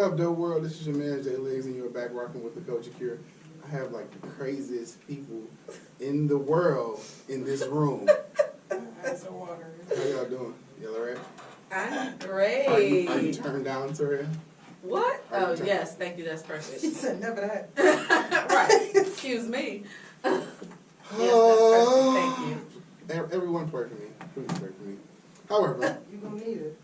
up, Dope World? This is your man, Jay Legs, and you're back rocking with the Culture Cure. I have like the craziest people in the world in this room. How y'all doing? Y'all alright? I'm great. Are you turned down, Toria? What? Oh, yes, thank you, that's perfect. She said never that. Right, excuse me. Yes, that's perfect, thank you. Everyone pray for me. Please pray for me. However, You gonna need it.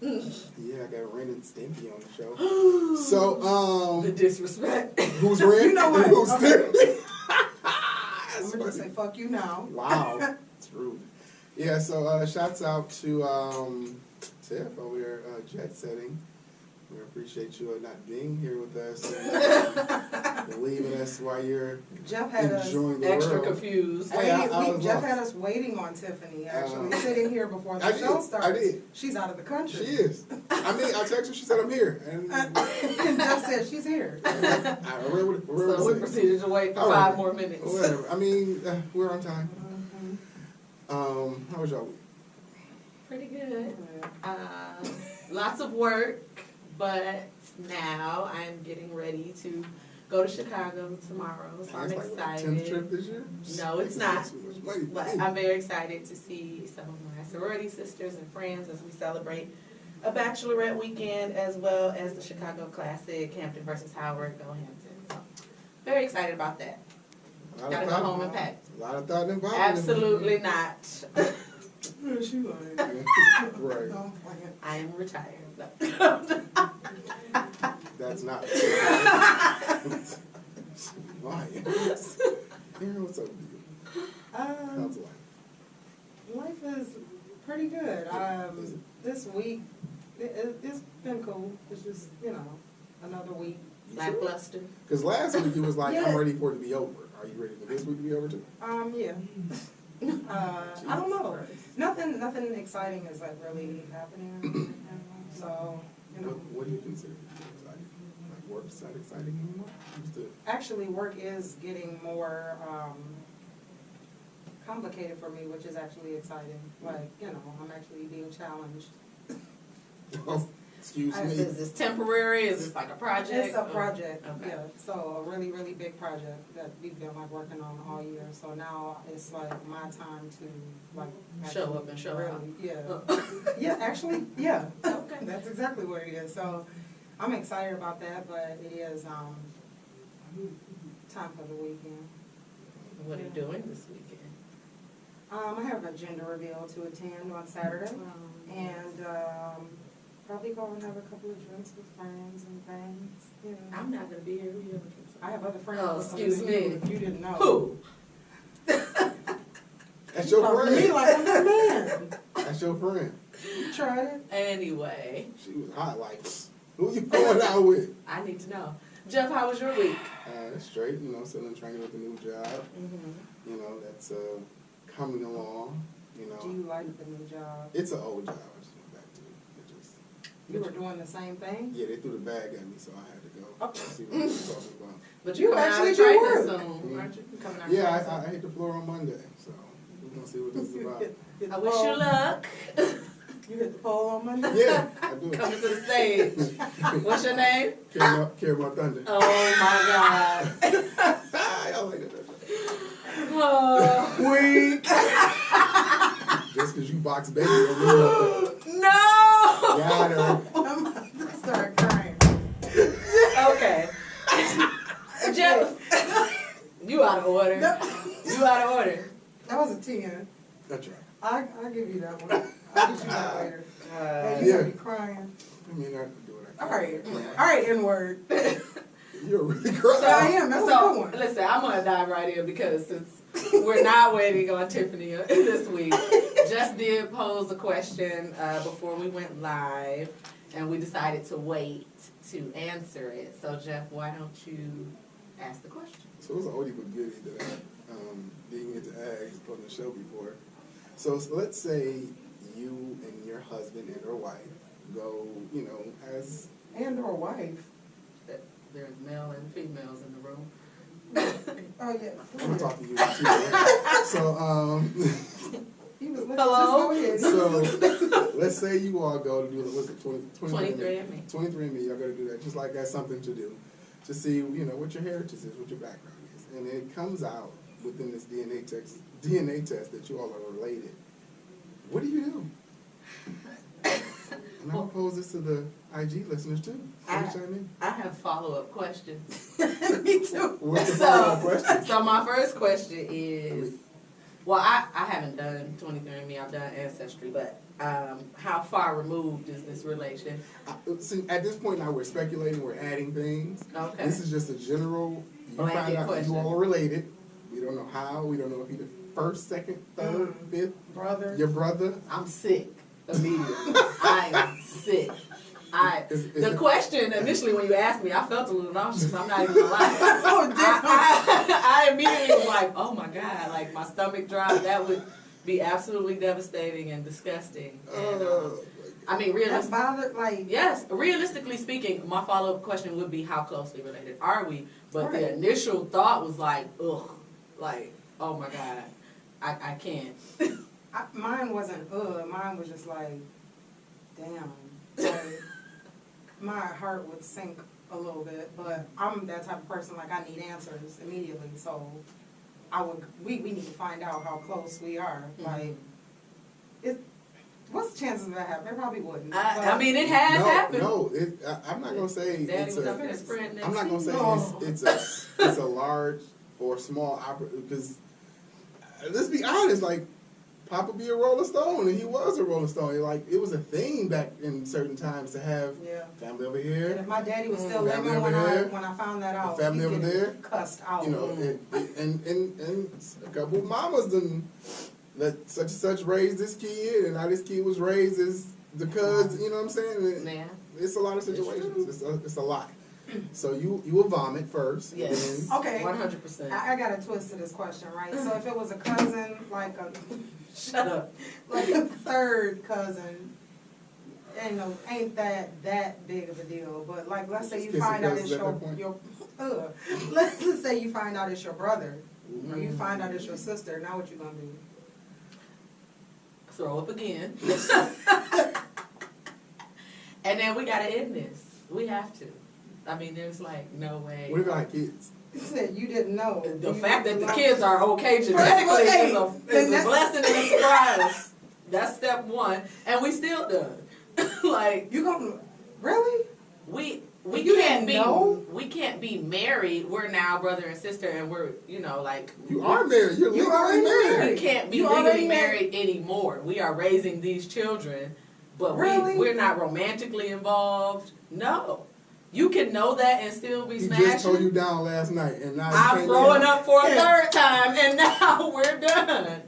yeah, I got Ren and Stimpy on the show. So, The disrespect. who's Ren? You know what? And who's Okay. Stimpy? I'm gonna just say fuck you now. Wow, it's rude. Yeah, so shouts out to Tiff over here, jet setting. We appreciate you not being here with us and leaving us while you're Jeff had us enjoying the Extra world. confused. Hey, I was Jeff lost. had us waiting on Tiffany, actually, sitting here before the I show did, started. I did. She's out of the country. She is. I mean, I texted her, she said I'm here. And And Jeff said she's here. I read what So we it said. proceeded to wait for However, 5 more minutes. Whatever. I mean, we're on time. Mhm. How was y'all week? Pretty good. Lots of work, but now I'm getting ready to go to Chicago tomorrow, so I'm It's like, what, 10th excited. trip this year? No, it's not. Too much money. But I'm very excited to see some of my sorority sisters and friends as we celebrate a bachelorette weekend as well as the Chicago Classic, Hampton versus Howard, go Hampton. So, very excited about that. Gotta go home and pack. A lot of thought involved. Absolutely not. Yeah, she like, Right. don't play it. I am retired. That's not. Why? Aaron, what's up with you? How's life? Life is pretty good. This week, it's been cool. It's just, another week. Lackluster. Because last week you was like, Yeah. I'm ready for it to be over. Are you ready for this week to be over too? Yeah. I don't know. Nothing exciting is like really happening. So, What do you consider exciting? Like work's not exciting anymore? Used to- actually work is getting more complicated for me, which is actually exciting. Like, I'm actually being challenged. Oh, excuse me. Is this temporary? Is this like a project? It's a project, Okay. yeah. So a really, really big project that we've been like working on all year. So now it's like my time to like Show actually up and show really, out. Yeah. Yeah, actually, yeah. Okay. That's exactly what it is. So I'm excited about that, but it is time for the weekend. What are you doing this weekend? I have a gender reveal to attend on Saturday, and probably go and have a couple of drinks with friends and things. I'm not going to be here. Who you looking for? I have other friends. Oh, excuse me. If you didn't know. Who? That's your Talk to me friend. like I'm a man. That's your friend. You tried it. Anyway, She was hot like, who you going out with? I need to know. Jeff, how was your week? Straight, still in training with a new job. That's coming along, Do you like the new job? It's an old job. I just went back to it. You were doing the same thing? Yeah, they threw the bag at me, so I had to go. Oh. See what they're talking about. But You you're coming out actually of do training work. soon, aren't you? You coming out of Yeah, training I hit the floor on Monday, so we're going to see what this is about. Hit soon? the I wish pole. you luck. You hit the pole on Monday? Yeah, I do. Coming to the stage. What's your name? Carry my thunder. Oh my God. Y'all like that. Oh. Weak. Just because you box baby don't mean nothing. No. Got her. I'm about to start crying. Okay. Jeff, you out of order. No. You out of order. That was a 10. That's right. I'll give you that one. I'll get you that later. Hey, you Yeah. gonna be crying. I mean, I can do it. All right, N-word. You're really crying. So I am. That's a good one. Listen, I'm gonna dive right in because since we're not waiting on Tiffany this week, Jeff did pose a question before we went live, and we decided to wait to answer it. So Jeff, why don't you ask the question? So it was an oldie but goodie that I didn't get to ask on the show before. So let's say you and your husband and or wife go, as... And or wife. There's male and females in the room. Oh, yeah. I'm going to talk to you too. So, He was listening. Hello? Just go ahead. so let's say you all go to do the, what's it, 23andMe. 23andMe, y'all gotta do that, just like that's something to do, to see, you know, what your heritage is, what your background is. And it comes out within this DNA test that you all are related. What do you do? And I'll pose this to the IG listeners too. I have follow-up questions. Me too. What's the follow-up question? So my first question is, well, I haven't done 23andMe, I've done Ancestry, but how far removed is this relation? See, at this point now we're speculating, we're adding things. Okay. This is just a general, you Blanket find out question. you all are related. We don't know how, we don't know if you're the first, second, third, fifth, Brother. your brother. I'm sick immediately. I am sick. The question initially when you asked me, I felt a little nauseous. I'm not even gonna lie. I immediately was like, oh my God, like my stomach dropped. That would be absolutely devastating and disgusting. And, I mean, realistically speaking, my follow-up question would be, how closely related are we? But the initial thought was like, ugh, like, oh my God, I can't. Mine wasn't mine was just like, damn. Like, my heart would sink a little bit, but I'm that type of person, like I need answers immediately, so we need to find out how close we are. Like, what's the chances of that happening? It probably wouldn't. I mean, it has happened. No, I'm not gonna say Daddy it's was up in the sprint next I'm not gonna say it's a large or small because let's be honest, like Papa be a Rolling Stone, and he was a Rolling Stone. Like it was a thing back in certain times to have family over here. And if my daddy was still living when I found that out, family over there, cussed out. You know, and a couple of mamas done let such and such raise this kid, and now this kid was raised as the cousin. You know what I'm saying? Man, it's a lot of situations. It's a lot. So you will vomit first. Yes. Okay. 100%. I got a twist to this question, right? So if it was a cousin, like a shut up, like a third cousin, ain't that big of a deal. But like, let's say you find out it's let's just say you find out it's your brother, or you find out it's your sister. Now what you gonna do? Throw up again. And then we gotta end this. We have to. I mean, there's like no way. What about kids? You said you didn't know. The fact that the kids are okay genetically is a blessing and a surprise. That's step one, and we still done. Like you gonna really? We can't be married. We're now brother and sister, and we're like you are married. You're legally married. We can't be legally married anymore. We are raising these children, but we're not romantically involved. No. You can know that and still be smashing. He just tore you down last night, and now I'm throwing up for a third time, and now we're done.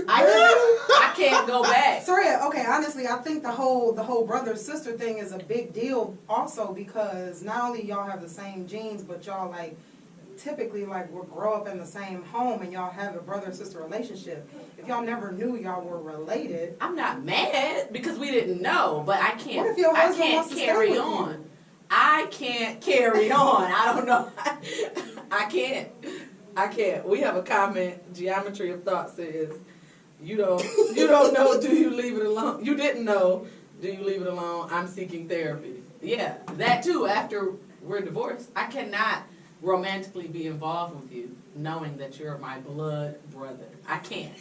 I can't go back. Sorry, okay, honestly, I think the whole brother-sister thing is a big deal also because not only y'all have the same genes, but y'all like typically like will grow up in the same home and y'all have a brother-sister relationship. If y'all never knew y'all were related. I'm not mad because we didn't know, but I can't. What if your husband wants to carry on? You? I can't carry on. I don't know. I can't. We have a comment. Geometry of Thought says, "You don't know. Do you leave it alone? You didn't know. Do you leave it alone? I'm seeking therapy." Yeah, that too. After we're divorced, I cannot romantically be involved with you, knowing that you're my blood brother. I can't.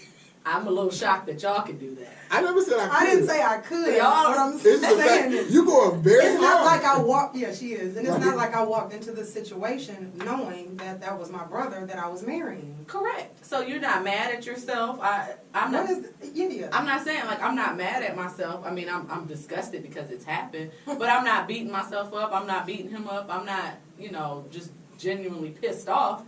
I'm a little shocked that y'all can do that. I never said I could. I didn't say I could. Y'all, what I'm saying is, you going very it's not hard. like I walked. Yeah, she is, and it's not like I walked into this situation knowing that was my brother that I was marrying. Correct. So you're not mad at yourself. I'm not saying like I'm not mad at myself. I mean, I'm disgusted because it's happened, but I'm not beating myself up. I'm not beating him up. I'm not just genuinely pissed off.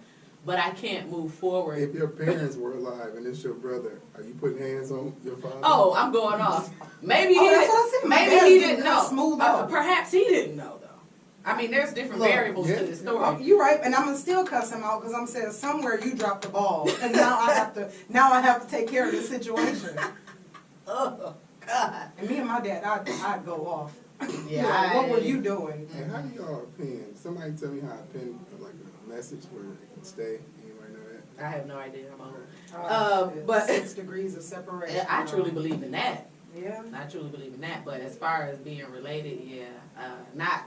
But I can't move forward. If your parents were alive and it's your brother, are you putting hands on your father? Oh, I'm going off. Maybe he didn't know. Perhaps he didn't know, though. I mean, there's different variables to the story. Well, you're right, and I'm gonna still cuss him out because I'm saying somewhere you dropped the ball, and now I have to take care of the situation. Oh God! And me and my dad, I'd go off. Yeah. What were you doing? And how do y'all pen? Somebody tell me how to pen like a message where it can stay. Anybody know that? I have no idea. I'm old. But 6 degrees of separation. I truly believe in that. Yeah. I truly believe in that. But as far as being related, yeah,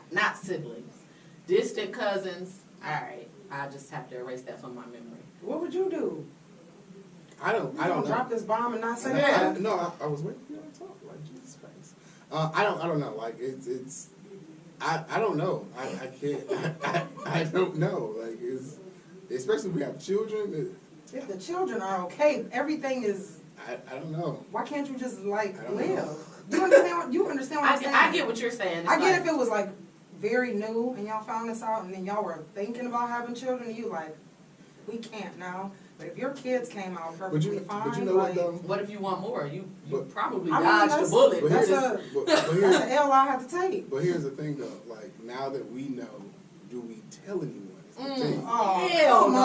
not siblings, distant cousins. All right, I just have to erase that from my memory. What would you do? I don't know. Drop this bomb and not say Yeah. that? I was waiting for you to talk. Like, Jesus Christ. I don't know. Like, I don't know. I can't. I don't know. Like, especially if we have children. If the children are okay, everything is. I don't know. Why can't you just like I don't live? know. You understand what I'm saying? I get what you're saying. It's I get like, if it was like very new and y'all found this out and then y'all were thinking about having children and you like, we can't now. But if your kids came out perfectly fine, but you know like, what though? what if you want more? You probably I mean, dodged a that's- bullet. But That's here's, a but that's here's, an L I have to take. but here's the thing though. Like, now that we know, do we tell anyone? Is the thing. Oh, Hell come no.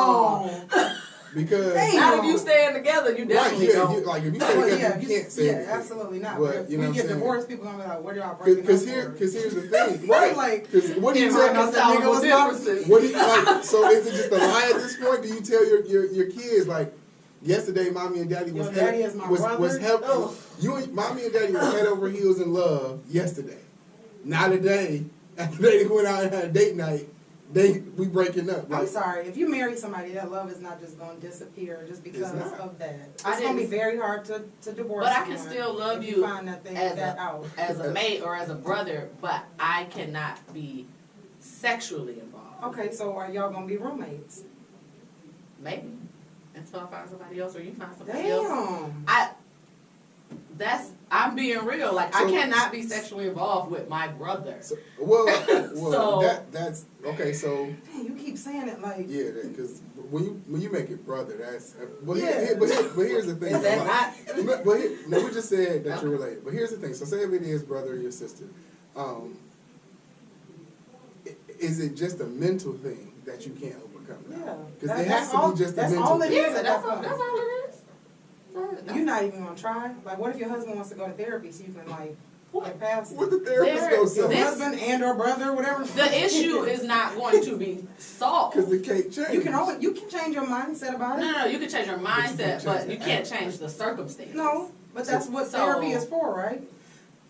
on. Because Hey, Not no. if you staying together, you definitely yeah, don't. like if you stay Well, together, yeah, you can't say yeah, anything. absolutely not. But, But if you know we what get I'm saying? divorced, people gonna be like, what are y'all breaking up Because for? here's the thing, right? Like, Because what do you Can't tell? reconcile nigga was differences. What do you like? So is it just a lie at this point? Do you tell your kids like? Yesterday, mommy and daddy was Your daddy is my brother? Ugh. you and mommy and daddy was head over heels in love yesterday. Now today, after they went out and had a date night, we breaking up. I'm Like, sorry. If you marry somebody, that love is not just going to disappear just because not. of that. It's I going to be didn't- very hard to divorce But I can someone still love if you find that thing as that out. as a mate or as a brother, but I cannot be sexually involved. Okay, so are y'all going to be roommates? Maybe. Until I find somebody else or you find somebody else. Damn. I'm being real. Like, I So- cannot be sexually involved with my brother. so, So- that's okay. So Dang, you keep saying it like. yeah, because when you make it brother, that's but Yeah. but here's the thing. Is that like, not? But no, we just said that you're related. But here's the thing. So say if it is brother or your sister, is it just a mental thing that you can't overcome? Yeah. Because it has to be just a that's mental all it thing. is Yeah, at that's that all, point. that's all it is. You're not even going to try? Like, what if your husband wants to go to therapy so you can, like, get past What it? the therapist There- gonna Your say? this- husband and or brother, whatever. The issue is not going to be solved. Because it can't change. You can change your mindset about it. No, you can change your mindset, but you can't change change the circumstances. No, but that's what So- therapy is for, right?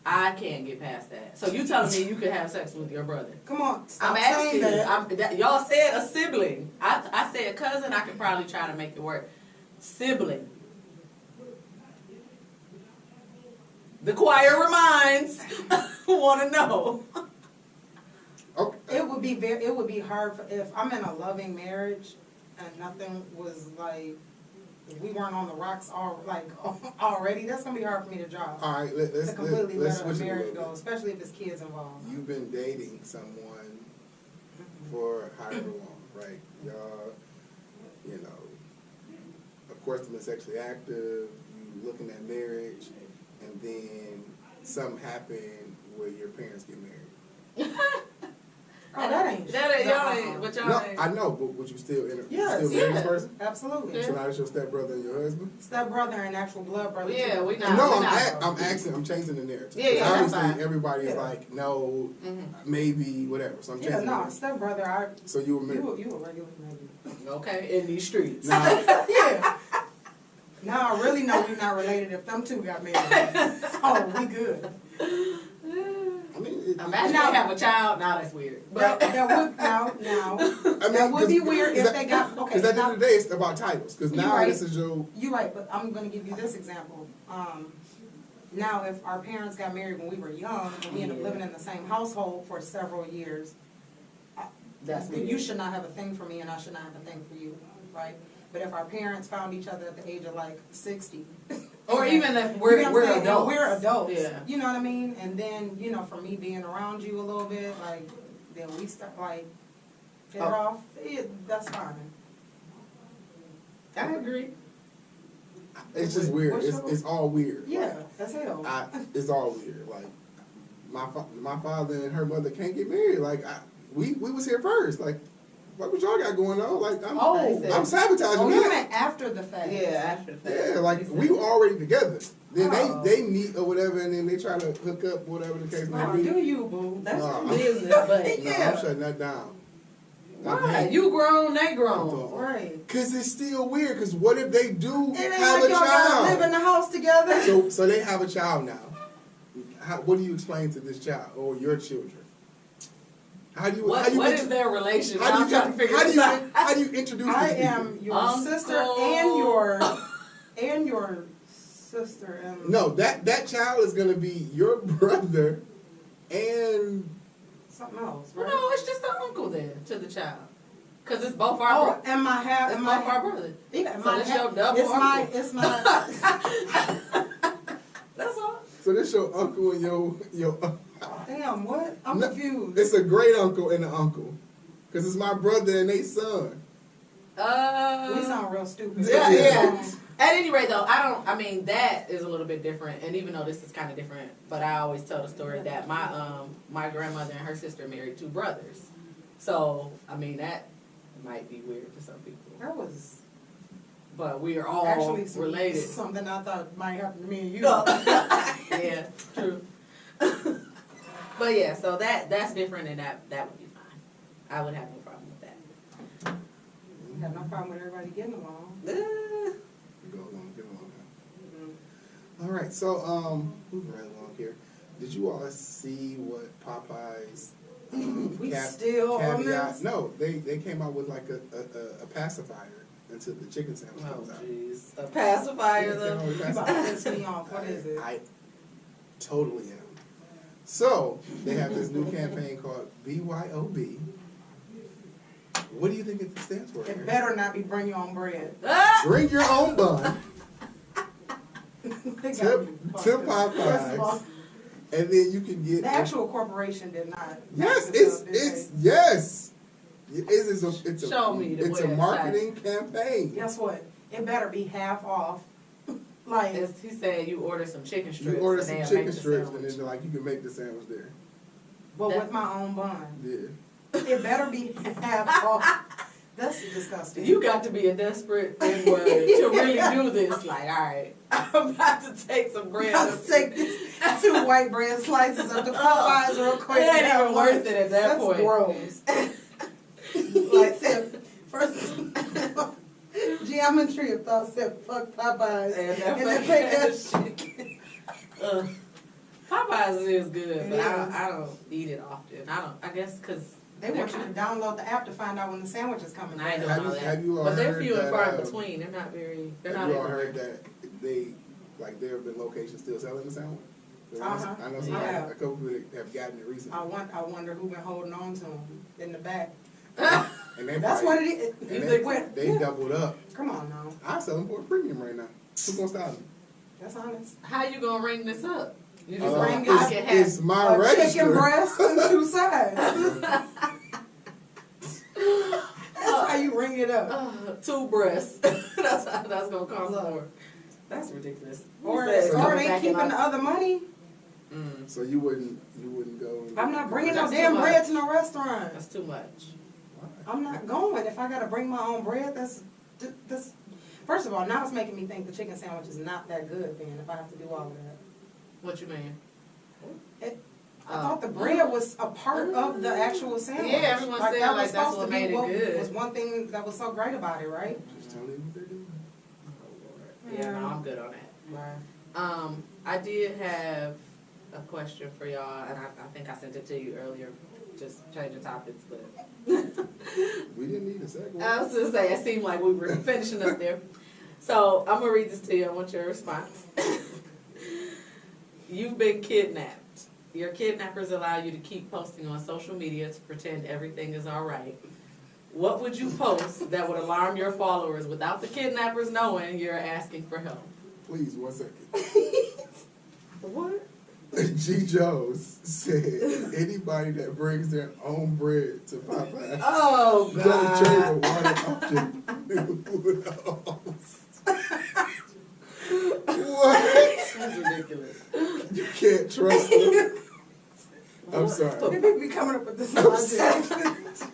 I can't get past that. So you telling me you could have sex with your brother? Come on, I'm stop asking saying you. that. Y'all said a sibling. I said cousin. I could probably try to make it work. Sibling. The choir reminds. Want to know? Okay. It would be hard if I'm in a loving marriage and nothing was like, if we weren't on the rocks already. That's gonna be hard for me to drop. All right, To completely let's let a switch it a marriage little go, bit. especially if it's kids involved. You've been dating someone for however long, right? Y'all, you know, of course, been sexually active. You looking at marriage, and then something happened where your parents get married. Oh, that ain't. Y'all ain't. But y'all No, ain't. I know, but would you still Yes, still marry this yeah. person? Absolutely. So now it's your stepbrother and your husband? Step brother and actual blood brother. Yeah, too. we not. No, we I'm asking. I'm changing the narrative. Yeah, yeah, that's Obviously, fine. everybody is Yeah. like, no, Mhm. maybe, whatever. So I'm changing Yeah, the no, narrative. step brother. So you were married. You a regular maybe. Okay, in these streets. Now, Yeah. Now I really know we're not related if them two got married. Oh, we good. I mean, Imagine Now- they have a child. Now that's weird. That, But that would now that would be weird if they got okay. Because at the now- end of the day, it's about titles. Because You're now right. this is your. You're right, but I'm going to give you this example. Now, if our parents got married when we were young and we ended up Yeah. living in the same household for several years, that's you weird. should not have a thing for me and I should not have a thing for you, right? But if our parents found each other at the age of like 60, Or even if you we're know what I'm saying? adults. We're adults. Yeah. You know what I mean? And then, you know, for me being around you a little bit, like, then we start, like, hit it Oh. off. That's fine. I agree. It's just weird. What's your- It's all weird. Yeah, that's hell. It's all weird. Like my father and her mother can't get married. Like we was here first. Like what y'all got going on? Like I'm sabotaging Oh, you that. meant after the fact. Yeah, after that. Yeah, like we were already together. Then Oh. they meet or whatever, and then they try to hook up, whatever the case may Oh, be. do you, boo? That's Nah. your business, but No, Yeah. I'm shutting that down. why? You grown, they grown. grown. Right. Cause it's still weird. Cause what if they do It ain't have like a y'all gotta live in child? the house together. So they have a child now. what do you explain to this child or your children? What is their relation? How I'm trying to figure this out. How do you introduce I these people? am your Uncle. sister and your sister and No, that child is gonna be your brother and something else, Well, right? no, it's just an uncle then to the child. Because it's both our Oh, brothers. and my half, It's and both my our brothers. yeah, So my it's half- your double it's my, uncle. it's my. That's all. so this your uncle and your Damn, what? I'm No, confused. It's a great uncle and an uncle. Cause it's my brother and they son. We sound real stupid. Yeah. At any rate, though, that is a little bit different. And even though this is kind of different, but I always tell the story that my grandmother and her sister married 2 brothers. So, that might be weird to some people. That was But we are all actually related. something I thought might happen to me and you. Yeah, true. But yeah, so that's different and that would be fine. I would have no problem with that. I have no problem with everybody getting along. Go along, get along now. All right, so moving right along here. Did you all see what Popeye's We still on caveat? this? No, they came out with like a pacifier until the chicken sandwich Oh comes out. jeez, a pacifier though. You about to piss me off. What is it? I totally am. So they have this new campaign called BYOB. What do you think it stands for? It Aaron? better not be bring your own bread. Bring your own bun They to got me fucked up. First of all, Popeyes, and then you can get the actual corporation did not. Yes, back this up, did it's they? yes. It's a Show me the it's a website. marketing campaign. Guess what? It better be half off. Like, He said you order some chicken strips. You order and some they'll chicken make the strips, and sandwich. then they're like you can make the sandwich there. but with my own bun. Yeah. It better be half off. That's disgusting. You got to be a desperate N-word to really do this. Like, all right, I'm about to take some bread. I'll take these 2 white bread slices of the Popeyes real quick. It ain't and have even worth lunch. it at that That's point. gross. Like, said, first geometry of thought said, fuck Popeyes. And then take that shit. Popeyes is good, but It I don't eat it often. I guess because They want you to download the app to find out when the sandwich is coming. I ain't back. doing all that. Have you all But they're heard few and that, far in between. They're not very. They're Have not you all everywhere. heard that there have been locations still selling the sandwich? Uh-huh. I know I somebody, have. a couple people that have gotten it recently. I wonder who been holding on to them in the back. And they That's probably- what it is. And You they, think what? they doubled up. Come on now. I sell them for a premium right now. Who's gonna stop me? That's honest. How you gonna ring this up? You just ring ring it- it. Can It's have my A register. chicken breast on 2 sides. That's how you ring it up. 2 breasts. That's how that's gonna cost more. That's ridiculous. Or Who says So coming they back keeping in the our- other money. So you wouldn't go. And I'm not bringing no That's damn too bread much. to no restaurant. That's too much. Why? I'm not going. If I gotta bring my own bread, that's. First of all, now it's making me think the chicken sandwich is not that good. Then if I have to do all of that, What you mean? I thought the bread was a part of the actual sandwich. Yeah, everyone said that was like that's supposed what to be made it what good. was one thing that was so great about it, right? Just tell me what they're doing. Yeah, no, I'm good on that. Right. I did have a question for y'all, and I think I sent it to you earlier, just changing topics, but We didn't need a segue. I was gonna say, it seemed like we were finishing up there. So I'm gonna read this to you. I want your response. You've been kidnapped. Your kidnappers allow you to keep posting on social media to pretend everything is all right. What would you post that would alarm your followers without the kidnappers knowing you're asking for help? Please, 1 second. What? G. Joe's said anybody that brings their own bread to Popeyes Oh, don't change the God. water off What? That's ridiculous. You can't trust them. I'm They sorry. be coming up with this I'm logic. sorry.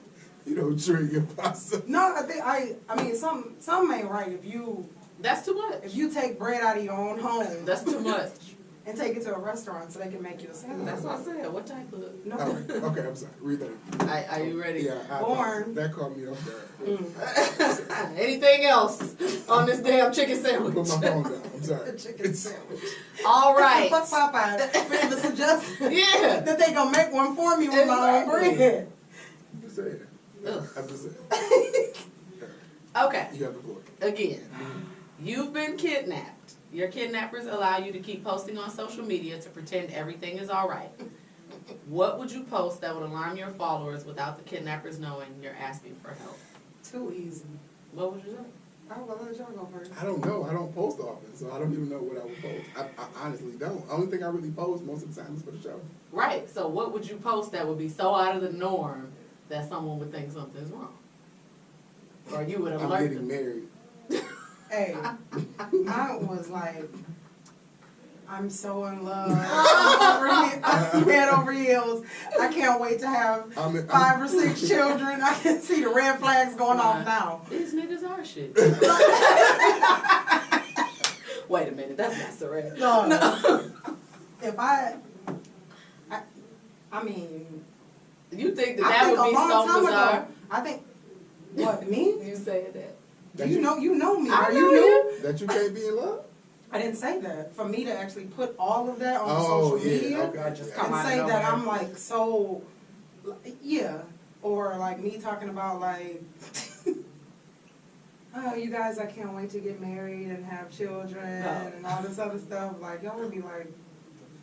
You don't drink your pasta. No, I mean some ain't right if you That's too much. take bread out of your own home That's too much. and take it to a restaurant so they can make you a sandwich. That's what I said. What type of? No. Okay, I'm sorry. Read that. Are you ready? Yeah, Born. that caught me off guard. Anything else on this damn chicken sandwich? Put my phone down. I'm sorry. A chicken sandwich. All right. Fuck Popeyes. For the suggestion Yeah. that they gonna make one for me with my own bread. I'm just saying. Ugh. I'm just saying. Okay. You have the floor. Again, you've been kidnapped. Your kidnappers allow you to keep posting on social media to pretend everything is all right. What would you post that would alarm your followers without the kidnappers knowing you're asking for help? Too easy. What would you say? I will let y'all go first. I don't know. I don't post often, so I don't even know what I would post. I honestly don't. Only thing I really post most of the time is for the show. Right. So what would you post that would be so out of the norm that someone would think something's wrong? Or you would I'm alert getting them? married. Hey, mine was like, I'm so in love. I'm head over heels. I can't wait to have 5 or 6 children. I can see the red flags going off now. These niggas are shit. Wait a minute, that's not surrender. No. If I mean, You think I that think would be a long so time bizarre? ago, I think, what, me? You saying that? You know me. I Are know you new? That you can't be in love? I didn't say that. For me to actually put all of that on Oh, social yeah. media Okay. Just yeah. come and out of say that nowhere. I'm like so, yeah, or like me talking about like, oh, you guys, I can't wait to get married and have children No. and all this other stuff. Like y'all would be like,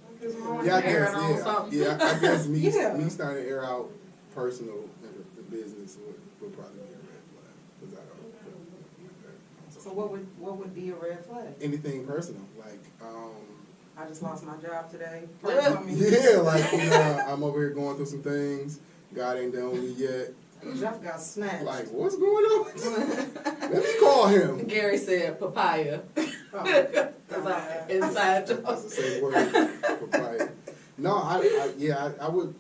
what the fuck is wrong? Yeah, I with guess, Airing on something. yeah. I guess me, Yeah. me starting to air out personal and the business would probably be a red flag. 'Cause I don't. So what would be a red flag? Anything personal, like, I just lost my job today. Yeah. yeah, like, you know, I'm over here going through some things. God ain't done with me yet. Jeff got snatched. Like, what's going on? Let me call him. Gary said papaya. Oh, That's our inside That's the joke. same word. Papaya. No, I would.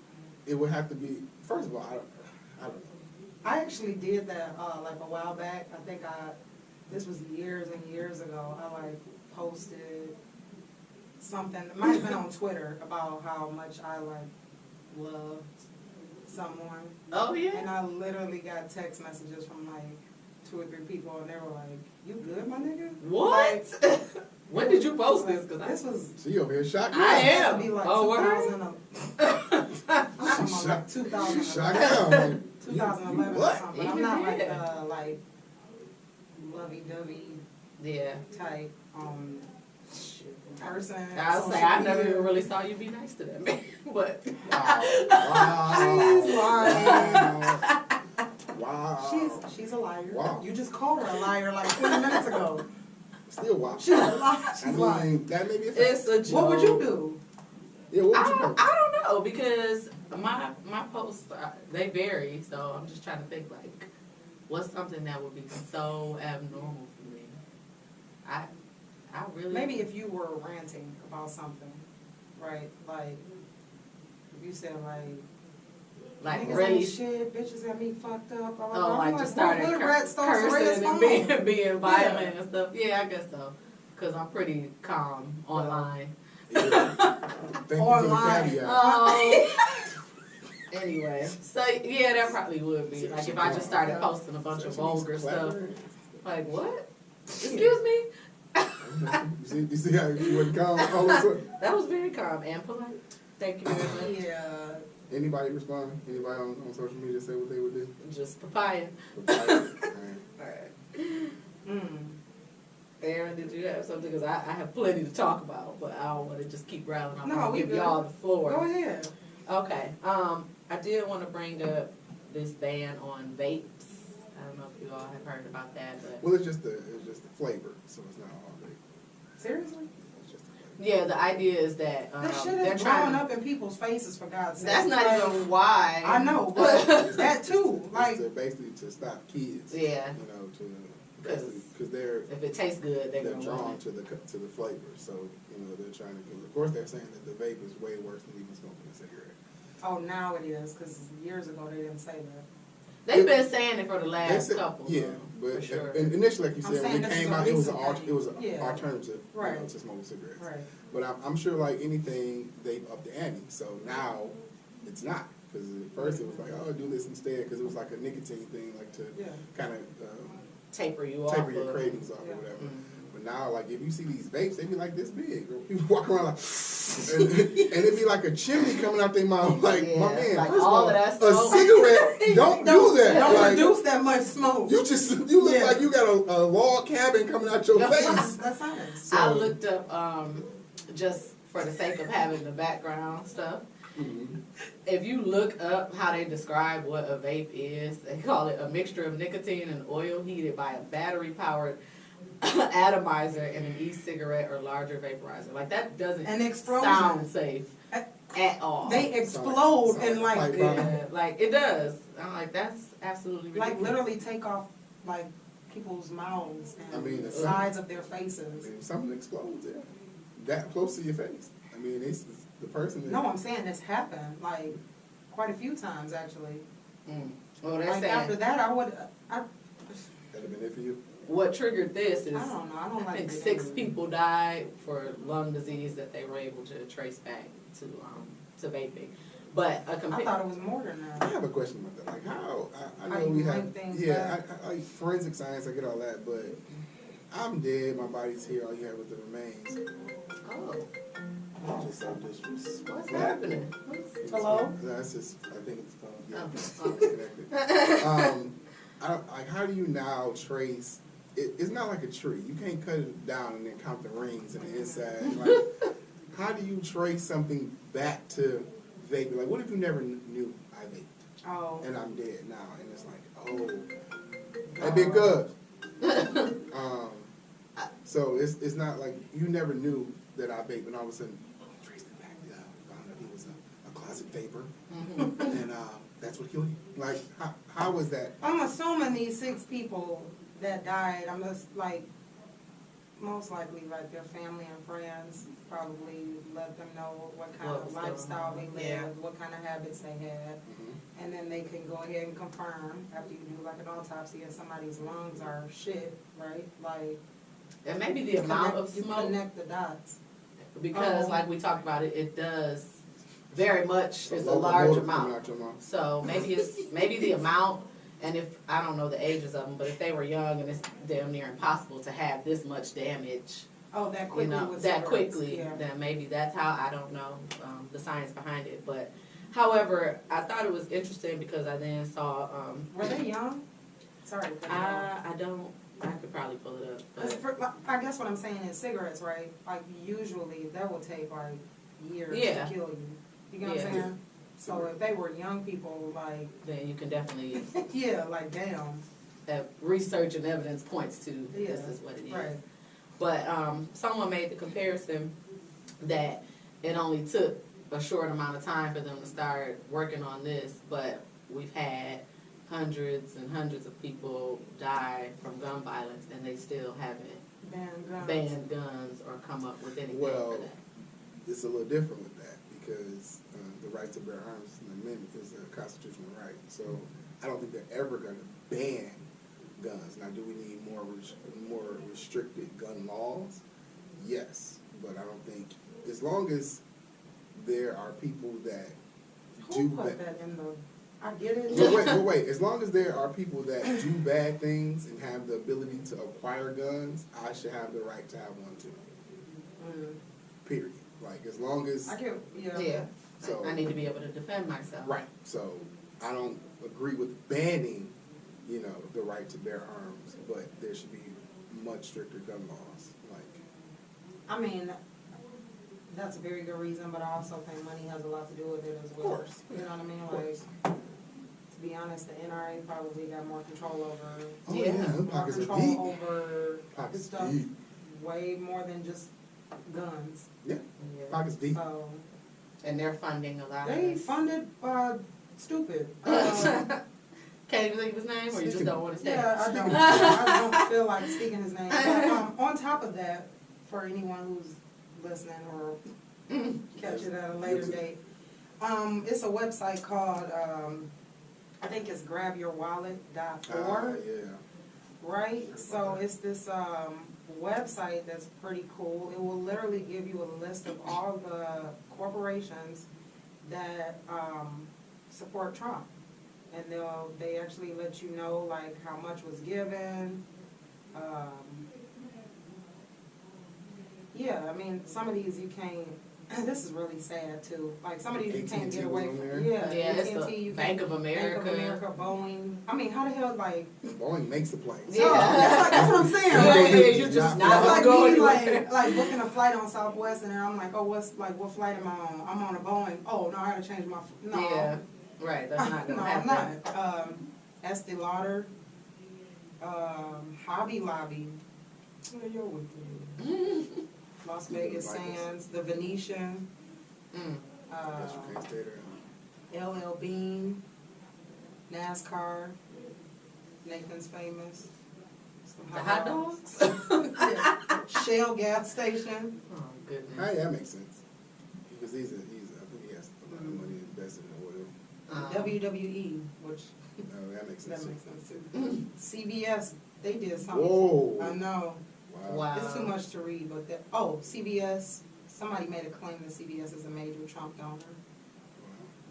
It would have to be. First of all, I don't know. I actually did that like a while back. I think this was years and years ago. I like posted something. It might have been on Twitter about how much I like loved someone. Oh And yeah. I literally got text messages from like 2 or 3 people, and they were like, "You good, my nigga?" What? Like, When did you post this? Cause this was. She over here shocked me. I It had am. to be like Oh, word? 2000. I'm talking about like She 2011. shocked out. 2011 or What? something. But I'm Even not then. like lovey-dovey Yeah. type person. I was social say I never media. even really saw you be nice to that man, but She's lying. Wow. She's a liar. Wow. You just called her a liar like 20 minutes ago. Still wow. She's a liar. I She's lying. mean, that may be a fact. it's a joke. What would you do? Yeah, what would you post? I don't know because my posts they vary, so I'm just trying to think like what's something that would be so abnormal for me. I really Maybe if you were ranting about something, right? Like, if you said like niggas really ain't shit, bitches got me fucked up. Blah, blah, oh blah. like I'm just what started red stars to raise cursing and phone? being violent and stuff. Yeah, I guess so because I'm pretty calm online. Yeah. Thank you for the Online. caveat. Oh. Anyway, so yeah, that probably would be like if I just started posting a bunch of vulgar stuff. Like what? Excuse me. You see how you wouldn't calm all of a sudden? That was very calm and polite. Thank you very much. Yeah. Anybody respond? Anybody on social media say what they would do? Just papaya. Alright. Alright. Mm. Aaron, did you have something? Because I have plenty to talk about, but I don't want to just keep rattling off. No, I'll we give good. y'all the floor. Go ahead. Okay. I did want to bring up this ban on vapes. I don't know if you all have heard about that, but Well, it's just the flavor, so it's not all vape. Seriously? It's just the flavor. yeah, the idea is that That shit they're is trying blowing to. up in people's faces, for God's sake. That's not even why. I know, but that too. It's Like, to basically to stop kids. Yeah. You know, because they're If it tastes good, they're gonna drawn want to the flavor. So you know they're trying to. Of course, they're saying that the vape is way worse than even smoking a cigarette. oh, now it is, because years ago they didn't say that. They've been saying it for the last They said- couple. Yeah, for but sure. and initially, like you I'm said, when saying it this is came a out, it was an recent thing. Yeah. alternative, Right. to smoking cigarettes. Right. But I'm sure, like anything, they upped the ante. So now it's not, because at first it was like, oh, do this instead, because it was like a nicotine thing, like to Yeah. kind of Taper you off. taper your of- cravings off Yeah. or whatever. Mhm. But now, like, if you see these vapes, they be like this big. Or people walk around like, and it be like a chimney coming out their mouth. Like, my Yeah, man, like first all of of that a smoke. cigarette, don't do that. Don't Like, produce that much smoke. you look Yeah. like you got a log cabin coming out your face. That's honest. I So- looked up, just for the sake of having the background stuff. Mhm. If you look up how they describe what a vape is, they call it a mixture of nicotine and oil heated by a battery-powered atomizer in an e-cigarette or larger vaporizer. Like, that doesn't An explosion. sound safe at all. They explode Sound and like a like pipe bomb. Yeah, like, it does. I'm like, that's absolutely ridiculous. like literally take off like people's mouths and I mean, it's- sides of their I faces. mean, something explodes, yeah. That close to your face. I mean, it's the person that... No, I'm saying this happened like quite a few times actually. Mm. Well, they're Like saying after that, I That'd have been it for you. what triggered this is don't know. I don't I like think the 6 name. people died for lung disease that they were able to trace back to vaping. But a I thought it was more than I that. have a question about that. Like, how... I How know you we have... link things Yeah, back. I like forensic science, I get all that, but I'm dead, my body's here, all you have is the remains. Oh, Just so disrespectful. what's happening? What's- Hello? That's just, I think it's Oh, connected. Like, how do you now trace? It's not like a tree. You can't cut it down and then count the rings and the inside. Like, how do you trace something back to vaping? Like, what if you never knew I vaped Oh, and I'm dead now? And it's like, oh, that'd be good. So it's not like you never knew that I vaped, and all of a sudden, traced it back. Found out he was a closet vapor, Mhm. and that's what killed you. Like, how was that? I'm assuming these 6 people that died, I'm just like, most likely like their family and friends probably let them know what kind What of was going lifestyle on. they lived, Yeah. what kind of habits they had. And then they can go ahead and confirm after you do like an autopsy and somebody's lungs are shit, right? Like, And maybe the amount of you smoke, connect the dots. because Oh. like we talked about it does very much, So it's a local large motor coming amount. out your mouth. So maybe the amount, and if, I don't know the ages of them, but if they were young and it's damn near impossible to have this much damage, Oh, that you quickly know, with that cigarettes, quickly, yeah. then maybe that's how, I don't know, the science behind it. But however, I thought it was interesting because I then saw, Were they young? Sorry. to cut you off. I could probably pull it up, 'Cause but for, I guess what I'm saying is cigarettes, right? Like usually that will take like years Yeah. to kill you. You get what Yeah. I'm saying? So if they were young people, like, then you can definitely, yeah, like damn. that research and evidence points to this Yeah, is what it is. right. But someone made the comparison that it only took a short amount of time for them to start working on this, but we've had hundreds and hundreds of people die from gun violence, and they still haven't Banned guns. banned guns or come up with anything Well, for that. it's a little different with that because the right to bear arms is an amendment, is a constitutional right. So I don't think they're ever going to ban guns. Now, do we need more restricted gun laws? Yes, but I don't think, as long as there are people that Who do put that in the? I get it. but wait, as long as there are people that do bad things and have the ability to acquire guns, I should have the right to have one too. Mm. Period. Like, as long as... I get, yeah. Yeah, So- I need to be able to defend myself. Right. So I don't agree with banning, the right to bear arms, but there should be much stricter gun laws. Like, I mean, that's a very good reason, but I also think money has a lot to do with it as well. Of course. You know what I mean? Of Like, course. to be honest, the NRA probably got more control over. oh Yeah. yeah, them More pockets are control deep. over Pockets stuff, deep. way more than just guns. Yeah, Yeah. pockets deep. So And they're funding a lot of they this. funded stupid. Can't even think of his name, or you just don't want to say it? Yeah, I don't feel like speaking his name. But, on top of that, for anyone who's listening or catch it at a later date, it's a website called I think it's grabyourwallet.org. Yeah. Right, so it's this website that's pretty cool. It will literally give you a list of all the corporations that support Trump, and they actually let you know like how much was given. Yeah, I mean some of these you can't. This is really sad too. Like some of these you can't get away from. Yeah, it's AT&T, you Bank can't- of America. Bank of America, Boeing. I mean, how the hell like? Boeing makes the planes. Yeah. That's what I'm saying. Yeah, Right? yeah, you just not That's like go me, anywhere. like booking a flight on Southwest, and then I'm like, oh, what flight am I on? I'm on a Boeing. Oh no, I gotta change my. No. Yeah, right. That's not gonna No, happen. I'm not. Estee Lauder, Hobby Lobby. What are your weekly? Las Vegas Sands, the Venetian, That's your case data. LL Bean, NASCAR, Nathan's Famous. Some The hot dogs. Yeah. Shell gas station. Oh goodness. Hey, that makes sense. Because I think he has a lot of money invested in oil. WWE, which No, that makes sense. that makes sense too. CBS, they did something. Whoa. I know. Wow. It's too much to read, but CBS, somebody made a claim that CBS is a major Trump donor.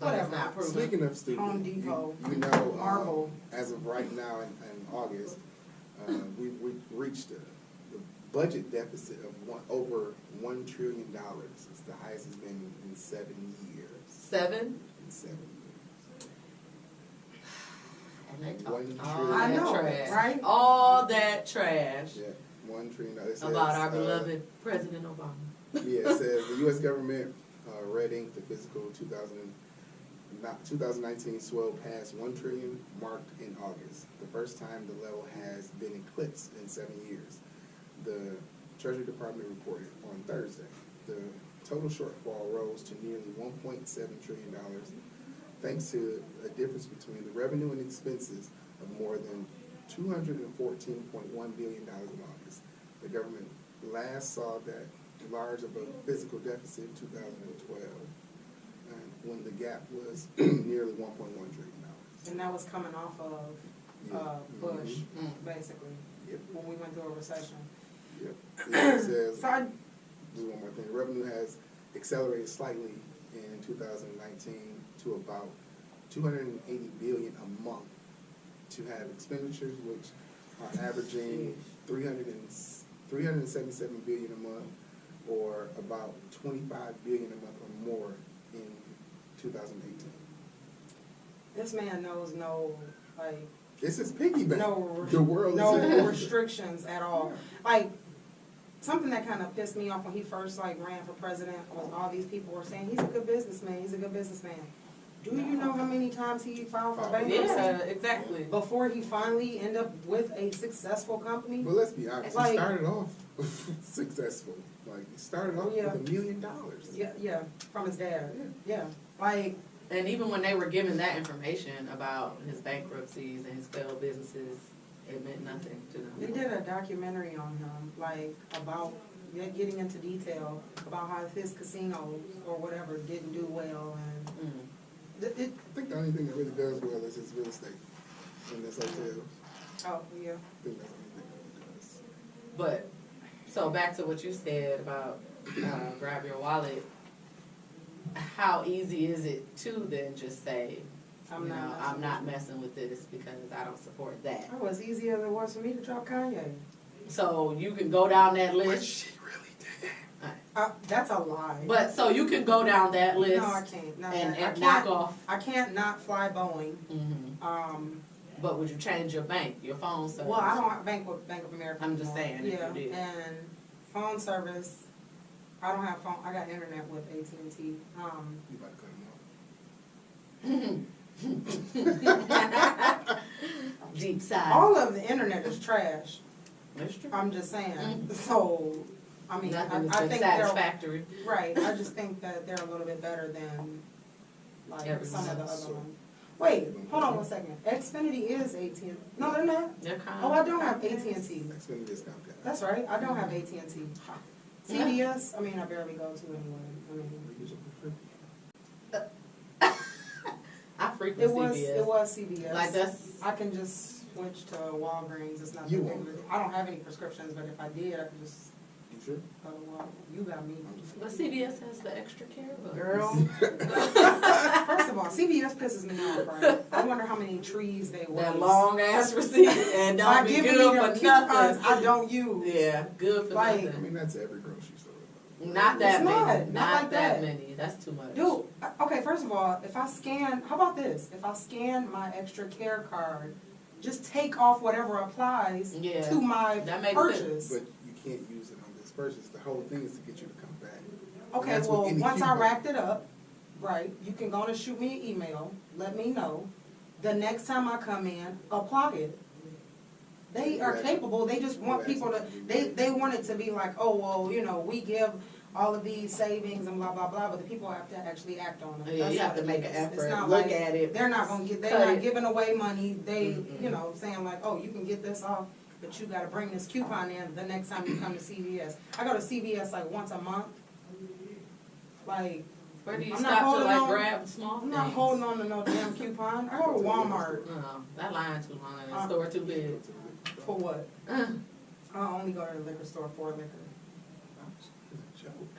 But it's Whatever. not proven. Speaking of stupid, Home Depot, you know, Marvel. as of right now in August, we reached the budget deficit of over $1 trillion. It's the highest it's been in 7 years. 7? In 7 years. And they $1 talk all trillion. I that know, trash. right? All that trash Yeah, $1 trillion. It says, about our beloved President Obama. Yeah, it says the U.S. government red inked the fiscal 2019 swell past $1 trillion marked in August, the first time the level has been eclipsed in 7 years. The Treasury Department reported on Thursday the total shortfall rose to nearly $1.7 trillion, thanks to a difference between the revenue and expenses of more than $214.1 billion in August. The government last saw that large of a fiscal deficit in 2012, when the gap was nearly $1.1 trillion. And that was coming off of Bush, basically, Yep. when we went through a recession. Yep. It says, So I, just one more thing, revenue has accelerated slightly in 2019 to about $280 billion a month, to have expenditures which are averaging $377 billion a month, or about $25 billion a month or more in 2018. this man knows no, like, This is piggyback. no, The world no is restrictions at all. Like, something that kind of pissed me off when he first like ran for president was all these people were saying he's a good businessman. He's a good businessman. Do you know how many times he filed for bankruptcy Yeah, exactly. before he finally ended up with a successful company? But let's be honest, Like- he started off successful. Like, he started off Yeah. with $1 million. Yeah, from his dad. Yeah, like, And even when they were given that information about his bankruptcies and his failed businesses, it meant nothing to them. they did a documentary on him, like, about getting into detail about how his casinos or whatever didn't do well, and Mm. it, I think the only thing that really does well is his real estate and this hotel. oh, yeah. I think that's the only thing that really does. But, so back to what you said about grab your wallet, how easy is it to then just say, I'm not messing with this because I don't support that? Oh, it's easier than it was for me to drop Kanye. So you can go down that But list. she really did. That's a lie. But, so you can go down that list No, I can't. No, and I knock can't. off. I can't not fly Boeing. Mm-hmm. But would you change your bank, your phone service? Well, I don't have Bank of America. I'm just anymore. saying if Yeah, you did. and phone service. I don't have phone. I got internet with AT&T. You about to cut him off. Deep side. All of the internet is trash. That's true. I'm just saying. Mm. So, I mean, Nothing I is think satisfactory. they're right. I just think that they're a little bit better than like Everyone some of the else. other ones. Wait, hold on one second. Xfinity is AT&T. No, they're not. They're kind Oh, I don't have AT&T. That's gonna be discount guy. That's right. I don't have AT&T. CVS, I mean, I barely go to anyway. I mean, I frequent It CVS. was CVS. Like that's. I can just switch to Walgreens. It's not. You that won't. big of a- I don't have any prescriptions, but if I did, I could just You sure? go to Walgreens. You got me. But CVS has the extra care book. Girl. First of all, CVS pisses me off, right? I wonder how many trees they waste. That long ass receipt and By don't be giving me good them for coupons nothing. I don't use. Yeah, good for Like- I nothing. mean, that's every grocery store. Not that It's many. not like that. many. That's too much. Dude, okay, first of all, if I scan, how about this? If I scan my extra care card, just take off whatever applies Yeah, to my that makes purchase. But you can't use it on this purchase. The whole thing is to get you to come back. Okay, That's well, with any once I coupon. racked it up, right, you can go and shoot me an email, let me know. The next time I come in, apply it. They are Right. capable, they just want people to, they want it to be like, oh, well, you know, we give all of these savings and blah, blah, blah, but the people have to actually act on it. Yeah, That's you have what to it make an is. It's effort. not Look like at it. they're not gonna get, they're Cut not it. giving away money, they, Mm-mm. you know, saying like, oh, you can get this off, but you gotta bring this coupon in the next time you come to CVS. I go to CVS like once a month. Like, Where do you I'm not stop to holding like on- grab small I'm things? not holding on to no damn coupon. I go to Walmart. No, that line too long and the store too big. For what? Uh, I only go to the liquor store for liquor.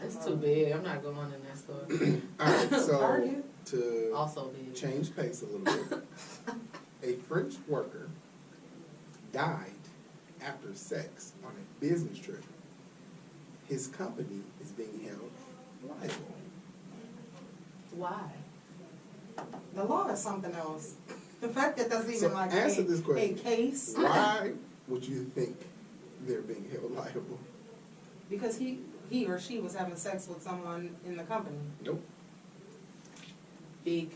It's too big. I'm not going in that store. Alright, so Target? to Also big. change pace a little bit, a French worker died after sex on a business trip. His company is being held liable. Why? The law is something else. The fact that that's even So like answer this a question. case, Why would you think they're being held liable? because he or she was having sex with someone in the company. Nope.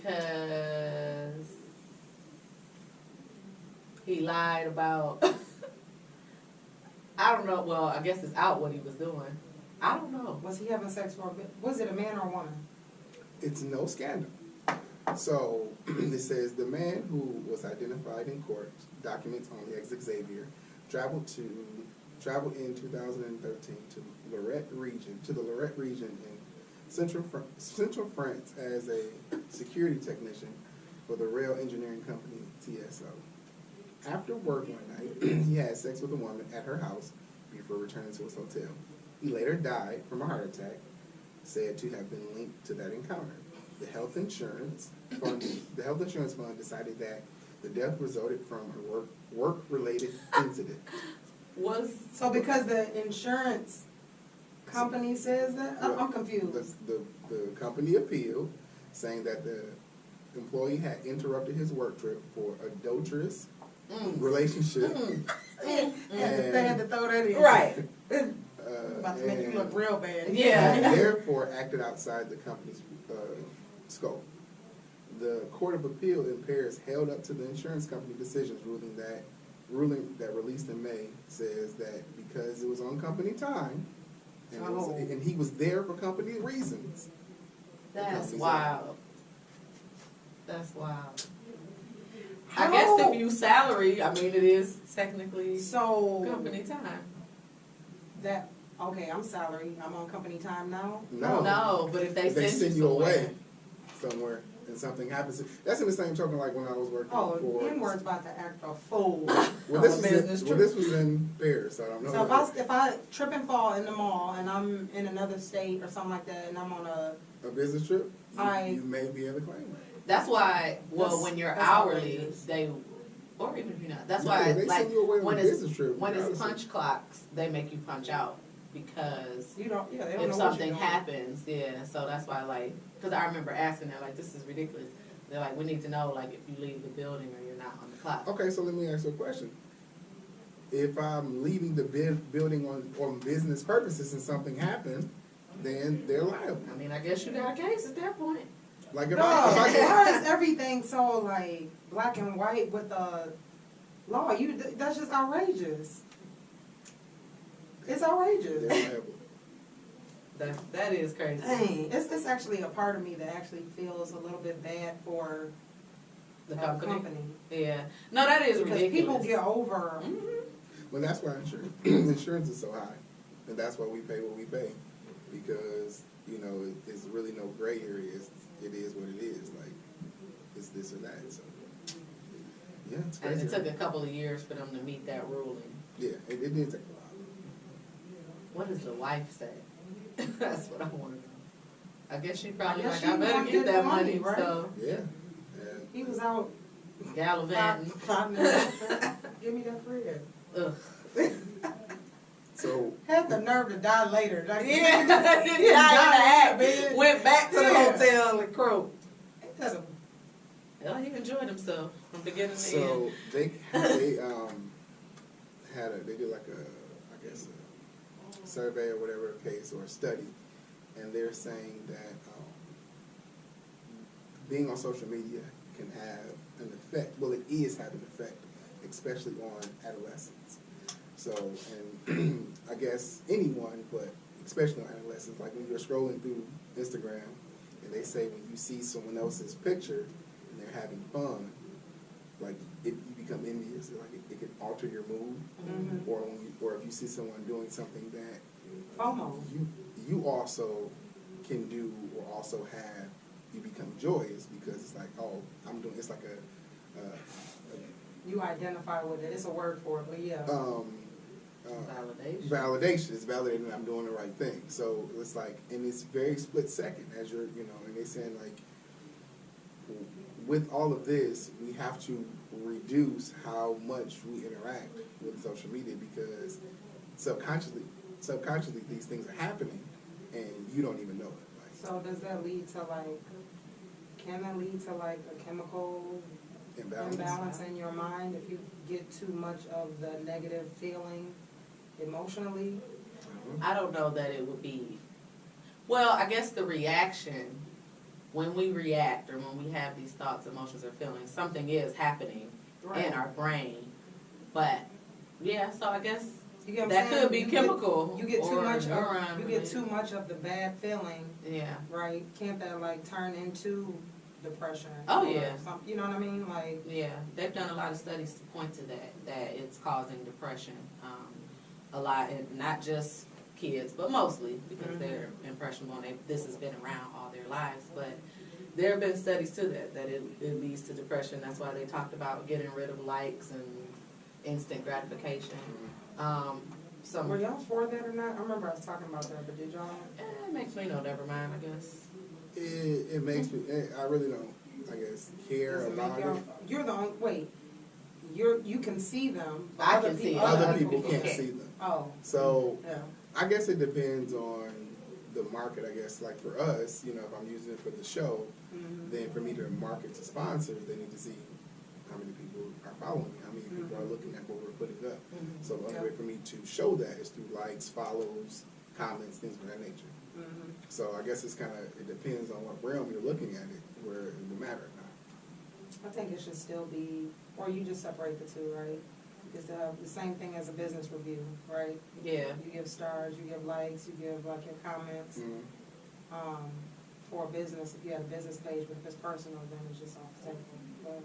Because he lied about. I don't know. Well, I guess it's out what he was doing. I don't know. Was he having sex for a bit? Was it a man or a woman? It's no scandal. So it says the man who was identified in court, documents on the ex Xavier, traveled in 2013 to the Lorette region in central France as a security technician for the rail engineering company TSO. After work one night, he had sex with a woman at her house before returning to his hotel. He later died from a heart attack, said to have been linked to that encounter. The health insurance fund decided that the death resulted from a work-related incident. So because the insurance company says that? I'm confused. The company appealed, saying that the employee had interrupted his work trip for adulterous relationship. They had to throw that in. Right. About to make you look real bad. Yeah. And therefore acted outside the company's scope. The Court of Appeal in Paris held up to the insurance company decisions, ruling that released in May says that because it was on company time and he was there for company reasons. That's the wild. That's wild. How? I guess if you salary, I mean, it is technically So company time. that, okay, I'm salary. I'm on company time now. No, but if they send you somewhere. away somewhere and something happens, that's in the same token like when I was working Oh, for. N-word's about to act a fool. Well, this on was a business trip. this was in Paris, so I don't know. So if I trip and fall in the mall and I'm in another state or something like that and I'm on a, business trip, you may be able to claim it. That's why, well, That's- when you're that's hourly, outrageous. or even if you're not, that's No, why, they like, send you away on when a it's, business trip, when it's regardless of- punch clocks, they make you punch out, because you don't, yeah, they don't if know what something you're doing. happens, yeah, so that's why, like, because I remember asking that, like, this is ridiculous. They're like, we need to know, like, if you leave the building or you're not on the clock. Okay, so let me ask you a question. If I'm leaving the building on business purposes and something happens, then they're liable. I mean, I guess you got a case at that point. Like if No, I why is everything so like black and white with the law? That's just outrageous. It's they're outrageous. liable. That is crazy. Dang, it's actually a part of me that actually feels a little bit bad for The the company. company. Yeah. No, that is Because ridiculous. people get over. Mhm. Well, that's why insurance is so high, and that's why we pay what we pay, because it's really no gray area. It is what it is. Like it's this this or that. So yeah, it's And crazy. it took a couple of years for them to meet that ruling. Yeah, it did take a while. What does the wife say? That's what I want to know. I guess she probably I guess like, I she better wanted get that the money, money, right? so Yeah. He was out gallivanting. plotting and give me that bread. Ugh. So Had the nerve to die later. Like, Yeah, he died didn't in the die act. in bed. Went back to the Yeah. hotel and croaked. It doesn't- Well, he enjoyed himself from beginning to So end. they they did like I guess a survey or whatever case or a study, and they're saying that being on social media can have an effect. Well, it is having an effect, especially on adolescents. So, and I guess anyone, but especially on adolescents, like when you're scrolling through Instagram, and they say when you see someone else's picture and they're having fun, like you become envious. Like it can alter your mood, Mhm. or if you see someone doing something that FOMO. you also can do or also have, you become joyous because it's like, oh, I'm doing. It's like You identify with it. It's a word for it, but yeah. Validation. Validation. It's validating that I'm doing the right thing. So it's like, and it's very split second as you're, and they're saying like, with all of this, we have to reduce how much we interact with social media because subconsciously these things are happening and you don't even know it. Like, So does that lead to can that lead to a chemical imbalance in your mind if you get too much of the negative feeling emotionally? I don't know that it would be. Well, I guess the reaction, when we react or when we have these thoughts, emotions, or feelings, something is happening in our brain. But yeah, so I guess You get what I'm that saying? could be chemical. You get too or much. neuron You get too much of the bad feeling, Yeah. right? Can't that turn into depression? Oh, or yeah. You know what I mean? Yeah, they've done a lot of studies to point to that it's causing depression a lot, and not just kids, but mostly because they're impressionable and this has been around all their lives. But there have been studies to that it leads to depression. That's why they talked about getting rid of likes and instant gratification. Were y'all for that or not? I remember I was talking about that, but did y'all? It makes me never mind, I guess. it makes me. I really don't. I guess care Does it about make y'all? it. You're the only. Wait. You can see them. But I can see it. Other people can't see them. Oh. So Yeah. I guess it depends on the market. I guess like for us, if I'm using it for the show, then for me to market to sponsors, they need to see how many people are following me, how many people are looking at what we're putting up. So the only way for me to show that is through likes, follows, comments, things of that nature. So I guess it depends on what realm you're looking at it, where it will matter or not. I think it should still be, or you just separate the two, right? It's the same thing as a business review, right? Yeah. You give stars, you give likes, you give your comments. For a business, if you have a business page, but if it's personal, then it's just off the table. But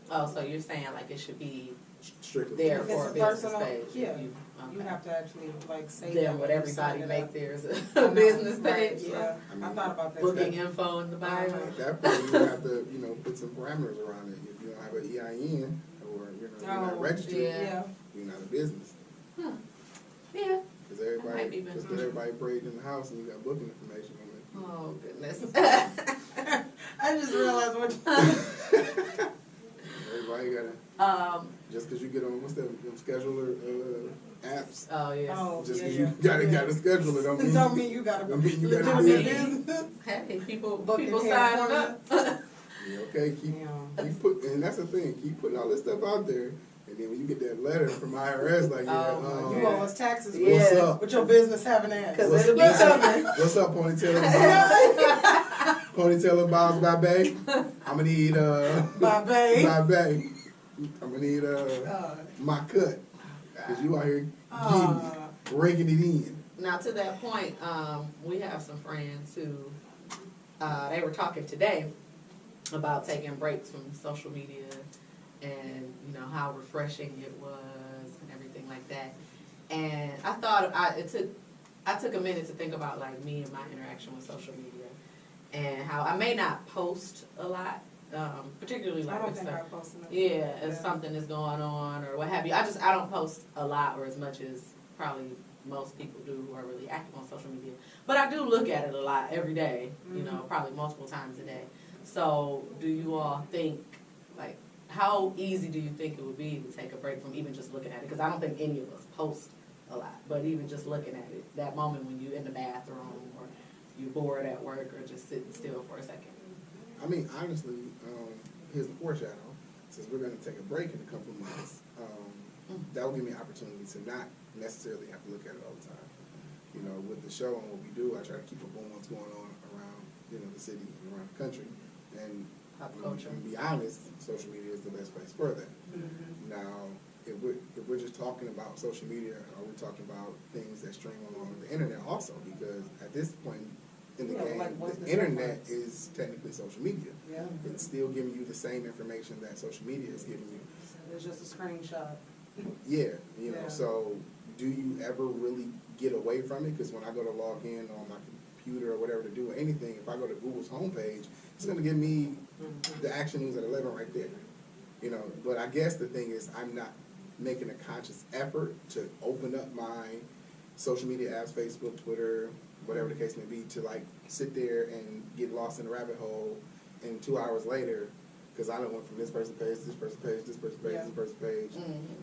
Oh, so you're saying it should be Strictly. there if for a it's business personal, page? yeah. You you have to actually say then that would when you everybody sign it make up. theirs I a know, business right, page? Yeah, I mean, I thought about that. Booking info in the bio. At that point, you would have to, put some parameters around it. If you don't have an EIN or you're not registered, Yeah. you're not a business. Yeah. Because everybody prayed in the house and you got booking information on it. Oh, goodness. I just realized what. Everybody gotta. Just because you get on them scheduler apps. Oh, yes. Oh, Just yeah, because yeah. you gotta schedule it Don't mean you gotta. don't mean you gotta I be mean, a business. Hey, people Booking hair signing up. Yeah, okay, keep put, and that's the thing. Keep putting all this stuff out there, and then when you get that letter from IRS, like, You owe us taxes. What's Yeah. up? With your business having ass. Because What's, it'll be what's coming. up? What's up, ponytail? Ponytail Bob's by Bay. I'm gonna need Bye, babe. by Bay. I'm gonna need my cut, cause you out here getting it, raking it in. Now, to that point, we have some friends who, they were talking today about taking breaks from social media and, how refreshing it was and everything like that. And I thought, I took a minute to think about, me and my interaction with social media and how I may not post a lot particularly I like don't if think some- I posted it. yeah, if something is going on or what have you. I don't post a lot or as much as probably most people do who are really active on social media. But I do look at it a lot every day, you know, probably multiple times a day. So do you all think, like, how easy do you think it would be to take a break from even just looking at it? Because I don't think any of us post a lot, but even just looking at it, that moment when you're in the bathroom or you're bored at work or just sitting still for a second. I mean, honestly, here's the foreshadow. Since we're going to take a break in a couple of months, that will give me an opportunity to not necessarily have to look at it all the time. You know, with the show and what we do, I try to keep up on what's going on around, you know, the city and around the country. And Pop culture. to be honest, social media is the best place for that. Now, if we're just talking about social media, are we talking about things that stream along the internet also? Because at this point in the game, like, what's the the internet difference? is technically social media. Yeah. It's still giving you the same information that social media is giving you. It's just a screenshot. Yeah, you know, Yeah. so do you ever really get away from it? Because when I go to log in on my computer or whatever to do anything, if I go to Google's homepage, it's going to give me the Action News at 11 right there. You know, but I guess the thing is I'm not making a conscious effort to open up my social media apps, Facebook, Twitter, whatever the case may be, to like sit there and get lost in the rabbit hole, and 2 hours later, because I done went from this person page, this person page, this person page, this person page.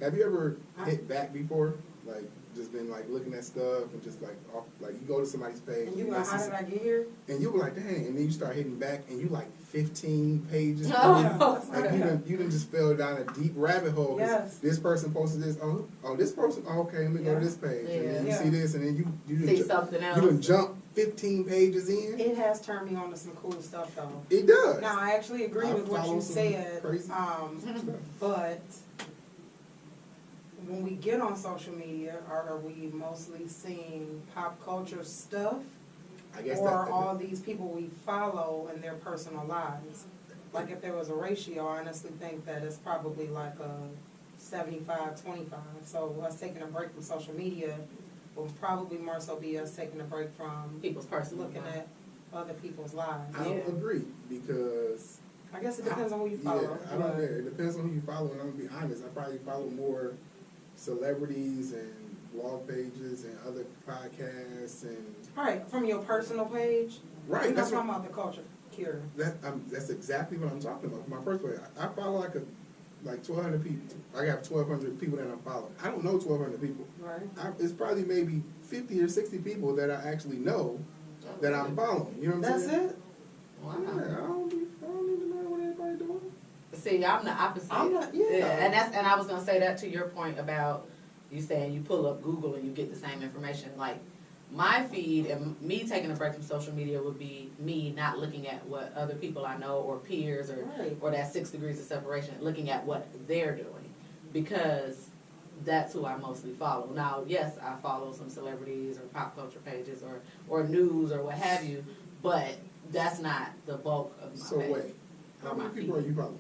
Have you ever hit back before? Like, just been like looking at stuff and just like off, like you go to somebody's page And you go, how did I get here? and you were like, dang, and then you start hitting back and you like 15 pages. Oh. Like you done just fell down a deep rabbit hole. 'Cause Yes. this person posted this. Oh, this person. Oh, okay, let me go to this page. And then you see this, and then you done See something else. You done jump 15 pages in. It has turned me on to some cool stuff though. It does. Now I actually agree I with what follow you some said, crazy but when we get on social media, are we mostly seeing pop culture stuff? I guess Or that, all these people we follow in their personal lives? Like if there was a ratio, I honestly think that it's probably like a 75-25. So us taking a break from social media will probably more so be us taking a break from People's personal looking life. at other people's lives. I don't agree because I guess it depends on who you follow. yeah, I don't know. It depends on who you follow, and I'm gonna be honest. I probably follow more celebrities and blog pages and other podcasts and Right, from your personal page. right. We're not That's talking what, about the culture cure. that's exactly what I'm talking about. My first page, I follow like 1,200 people. I got 1,200 people that I'm following. I don't know 1,200 people. Right. It's probably maybe 50 or 60 people that I actually know that I'm following. You know what I'm That's saying? it? Wow. Yeah, I don't need to know what everybody doing. See, I'm the opposite. I'm not- yeah. And I was gonna say that to your point about you saying you pull up Google and you get the same information. Like my feed and me taking a break from social media would be me not looking at what other people I know or peers Right. or that 6 degrees of separation, looking at what they're doing because that's who I mostly follow. Now, yes, I follow some celebrities or pop culture pages or news or what have you, but that's not the bulk of my So page. wait, how or my many people feed. are you following?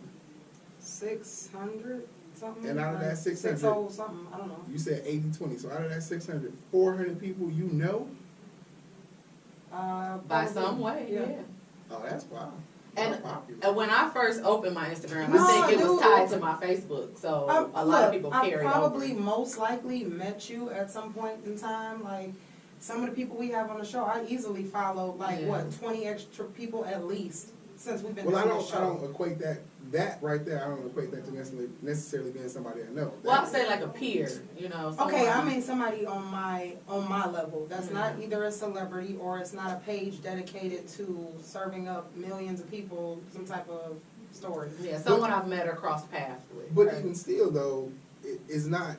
600 something? And out of that 600 60 something, I don't know. You said 80-20. So out of that 600, 400 people you know? By Probably. some way, yeah. Oh, that's wild. And How popular. And when I first opened my Instagram, No, I think it was dude. tied to my Facebook, so a lot of people carried I probably over. most likely met you at some point in time. Like some of the people we have on the show, I easily follow like Yeah. what 20 extra people at least since we've been Well, I doing the show. don't equate that right there. I don't equate that to necessarily being somebody I know. Well, I'll say like a peer, you know. Okay, I someone- mean somebody on my level. That's not either a celebrity or it's not a page dedicated to serving up millions of people some type of story. Yeah, someone I've met or crossed paths with. But even still, though, it's not.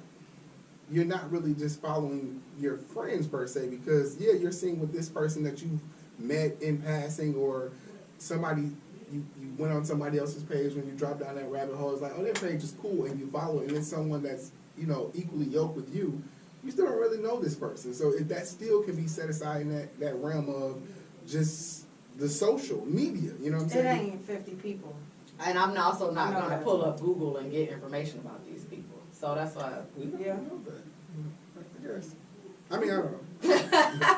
You're not really just following your friends per se, because yeah, you're seeing with this person that you've met in passing, or somebody you went on somebody else's page when you drop down that rabbit hole. It's like, oh, their page is cool, and you follow it, and it's someone that's equally yoked with you. You still don't really know this person, so if that still can be set aside in that realm of just the social media. You know what I'm It saying? ain't 50 people. And I'm also not I know going to that. pull up Google and get information about these people. So that's why We don't Yeah. know that. I guess. I mean, I don't know.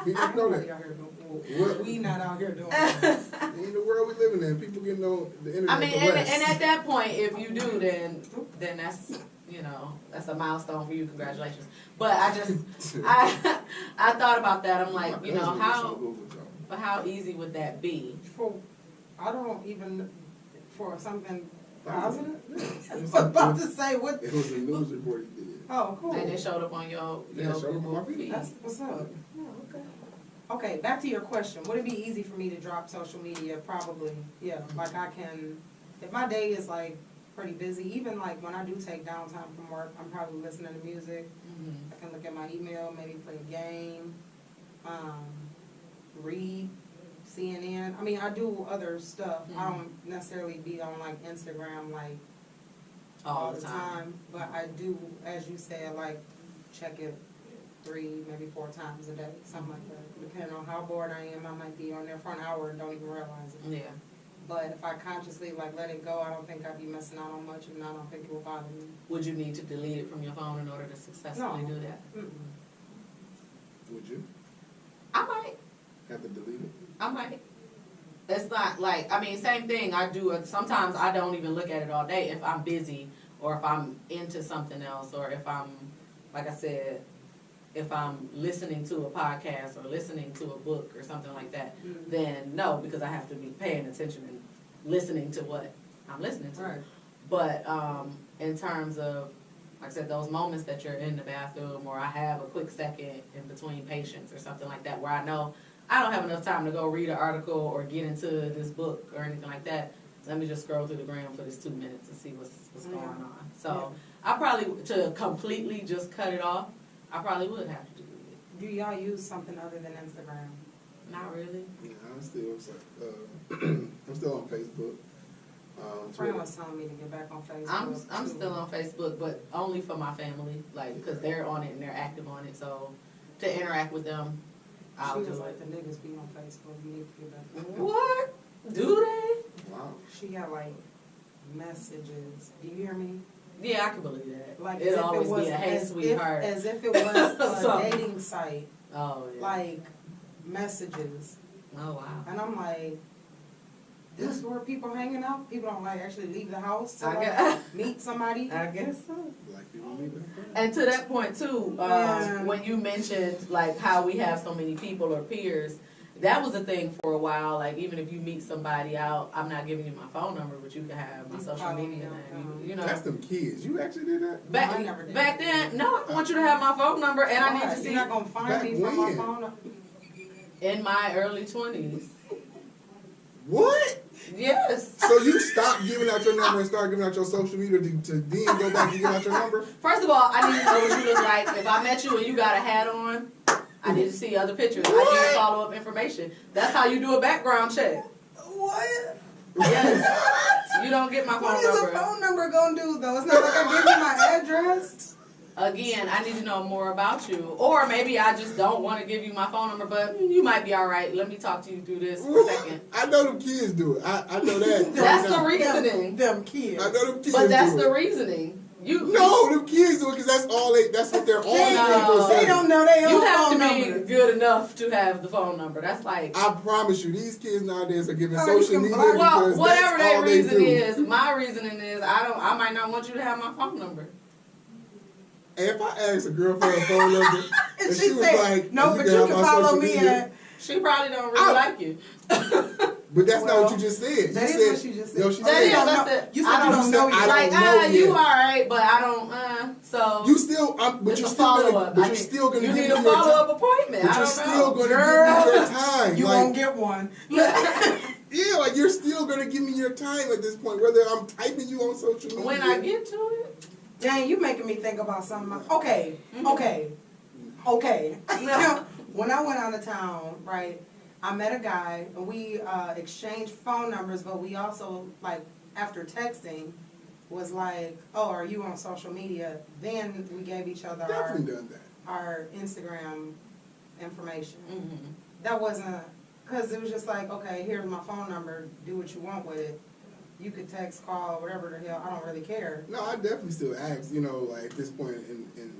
People know that. Out here doing, What? we not out here doing that. In the world we living in, people getting on the internet I mean, for and less. at that point, if you do, then that's, you know, that's a milestone for you. Congratulations. But I just, I thought about that. I'm like, you know, how easy would that be? I don't even, for something Positive. positive? I was about to say, what? It was a news report he did. Oh, cool. And it showed up on your Yeah, it showed up on my Google feed. feed. That's what's up. Oh, okay. Okay, back to your question. Would it be easy for me to drop social media? Probably, yeah. Like I can, if my day is like pretty busy, even like when I do take downtime from work, I'm probably listening to music. Mhm. I can look at my email, maybe play a game, read CNN. I mean, I do other stuff. I don't necessarily be on like Instagram like all the time, but I do, as you said, like check it 3, maybe 4 times a day, something like that. Depending on how bored I am, I might be on there for an hour and don't even realize it. Yeah. But if I consciously like let it go, I don't think I'd be missing out on much, and I don't think it will bother me. Would you need to delete it from your phone in order to successfully do that? Mm-mm. Would you I might. have to delete it? I might. It's not like, I mean, same thing. I do it. Sometimes I don't even look at it all day if I'm busy or if I'm into something else or if I'm, like I said, if I'm listening to a podcast or listening to a book or something like that, then no, because I have to be paying attention and listening to what I'm listening to. Right. But in terms of, like I said, those moments that you're in the bathroom or I have a quick second in between patients or something like that where I know I don't have enough time to go read an article or get into this book or anything like that, let me just scroll through the gram for this 2 minutes and see what's going on. So I probably, to completely just cut it off, I probably would have to do it. Do y'all use something other than Instagram? Not really. Yeah, I'm still on Facebook. A friend was telling me to get back on Facebook. I'm too. still on Facebook, but only for my family, like, because they're on it and they're active on it. So to interact with them, I'll She do was it. like, the niggas be on Facebook. You need to get back. What? Do Wow. She got like messages. Do you hear me? they? Yeah, I can believe that. Like It'll always be a hey, sweetheart. as if it was a Something. dating site. Oh, yeah. Like messages, Oh, wow. and I'm like, this is where people hanging out. People don't like actually leave the house to I like, guess- meet somebody. I guess so. Black people leave it. And to that point too, Yeah. when you mentioned like how we have so many people or peers, that was a thing for a while. Like even if you meet somebody out, I'm not giving you my phone number, but you can have my You social follow me media on name. You know, That's them kids. You actually did that? No, I never did. back then, no, I want you to have my phone number, and I need Why? to see You're not gonna find Back me from my when? phone. in my early 20s. What? Yes. So you stopped giving out your number and started giving out your social media to then go back and give out your number? First of all, I need to know what you look like. If I met you and you got a hat on, I need to see other pictures. I need follow-up information. That's how you do a background check. What? Yes. You don't get my phone What is number. a phone number gonna do though? It's not like I give you my address. Again, I need to know more about you. Or maybe I just don't want to give you my phone number, but you might be all right. Let me talk to you through this for a second. I know them kids do it. I know that. That's right the now. reasoning. Them kids. I know them kids But that's do the it. reasoning. You No, them kids do it because that's what they're all No. They don't know their You own have phone to be number. good enough to have the phone number. That's like, I promise you, these kids nowadays are giving Oh, you social can media block- well, because whatever that's their all they reason do. is. My reasoning is I might not want you to have my phone number. And if I asked a girl for her phone number, And and she she was said, like, no, "You but can you have can my follow social me media," at. She probably don't really like you. But that's not what Well, you just said. That You is what said, she just no, said. she That said, is, don't that's know- the, you said I you don't don't know I yet. like, don't know you yet. alright, but I don't, so. you still, but it's you're a still gonna, follow-up. but I you're think still gonna you give me need your a time. follow-up appointment. But I you're don't still know. gonna Girl, give me your time. You like, won't get one. yeah, like you're still gonna give me your time at this point, whether I'm typing you on social media. When I get to it. Dang, you making me think about something. Okay. No. When I went out of town, right, I met a guy, and we exchanged phone numbers, but we also, like, after texting, was like, oh, are you on social media? Then we gave each other definitely done that. our Instagram information. Mm-hmm. That wasn't, because it was just like, okay, here's my phone number, do what you want with it. You could text, call, whatever the hell. I don't really care. No, I definitely still ask. You know, like at this point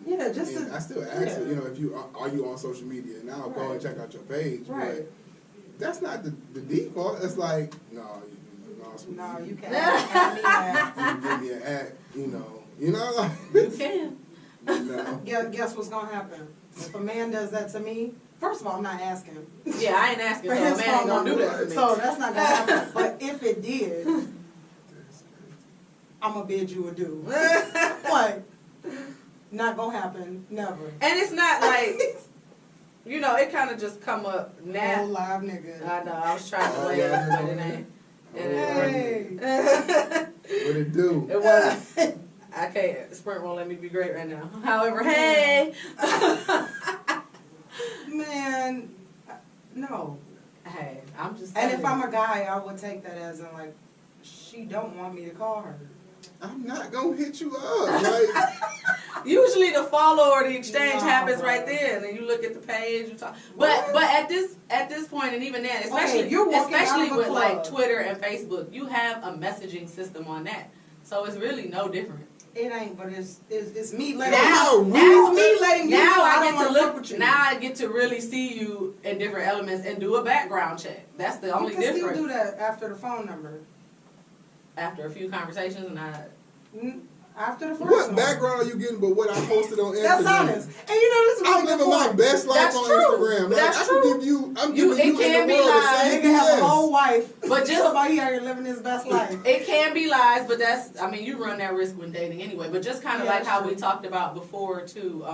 Yeah, just to, I still ask. yeah. You know, if you are you on social media, and I'll go and Right. check out your page. Right. But that's not the default. It's like no, sweetie, No, you can't have me that. you give me an act. You know, like You can. no. Guess what's gonna happen? If a man does that to me, first of all, I'm not asking. Yeah, I ain't asking, For so a his man ain't phone gonna do number. that for me. So that's not gonna happen. But if it did, I'm gonna bid you adieu. Like, not gonna happen. Never. And it's not like, you know, it kind of just come up No now. live nigga. I know, I was trying to Oh, wait, yeah, but it ain't. Hey. What it do? It wasn't. I can't. Sprint won't let me be great right now. However, hey. Man, no. Hey, I'm just. And telling if I'm you. a guy, I would take that as in like, she don't want me to call her. I'm not gonna hit you up. Like, Usually the follow or the exchange Nah, happens bro. right then, and you look at the page. You talk, but at this point, and even then, especially Okay, you're walking especially out of a with like club. Twitter and Facebook, you have a messaging system on that, so it's really no different. It ain't, but it's me letting Now- you. now- It's me letting you know Now I I don't get to want to look. fuck with you. Now I get to really see you in different elements and do a background check. That's the only you can difference. still do that after the phone number. After a few conversations, and After the first what one. background are you getting? But what I posted on Instagram. That's honest. And you know this is I'm really living my point. best life That's on true. Instagram. Like, That's I true. can give you. I'm You- giving it you can in the be world the live. same Nigga have a BS. whole wife. But just- somebody out here living his best life. it can be lies, but that's, I mean, you run that risk when dating anyway. But just kind of Yeah, like that's how true. we talked about before too,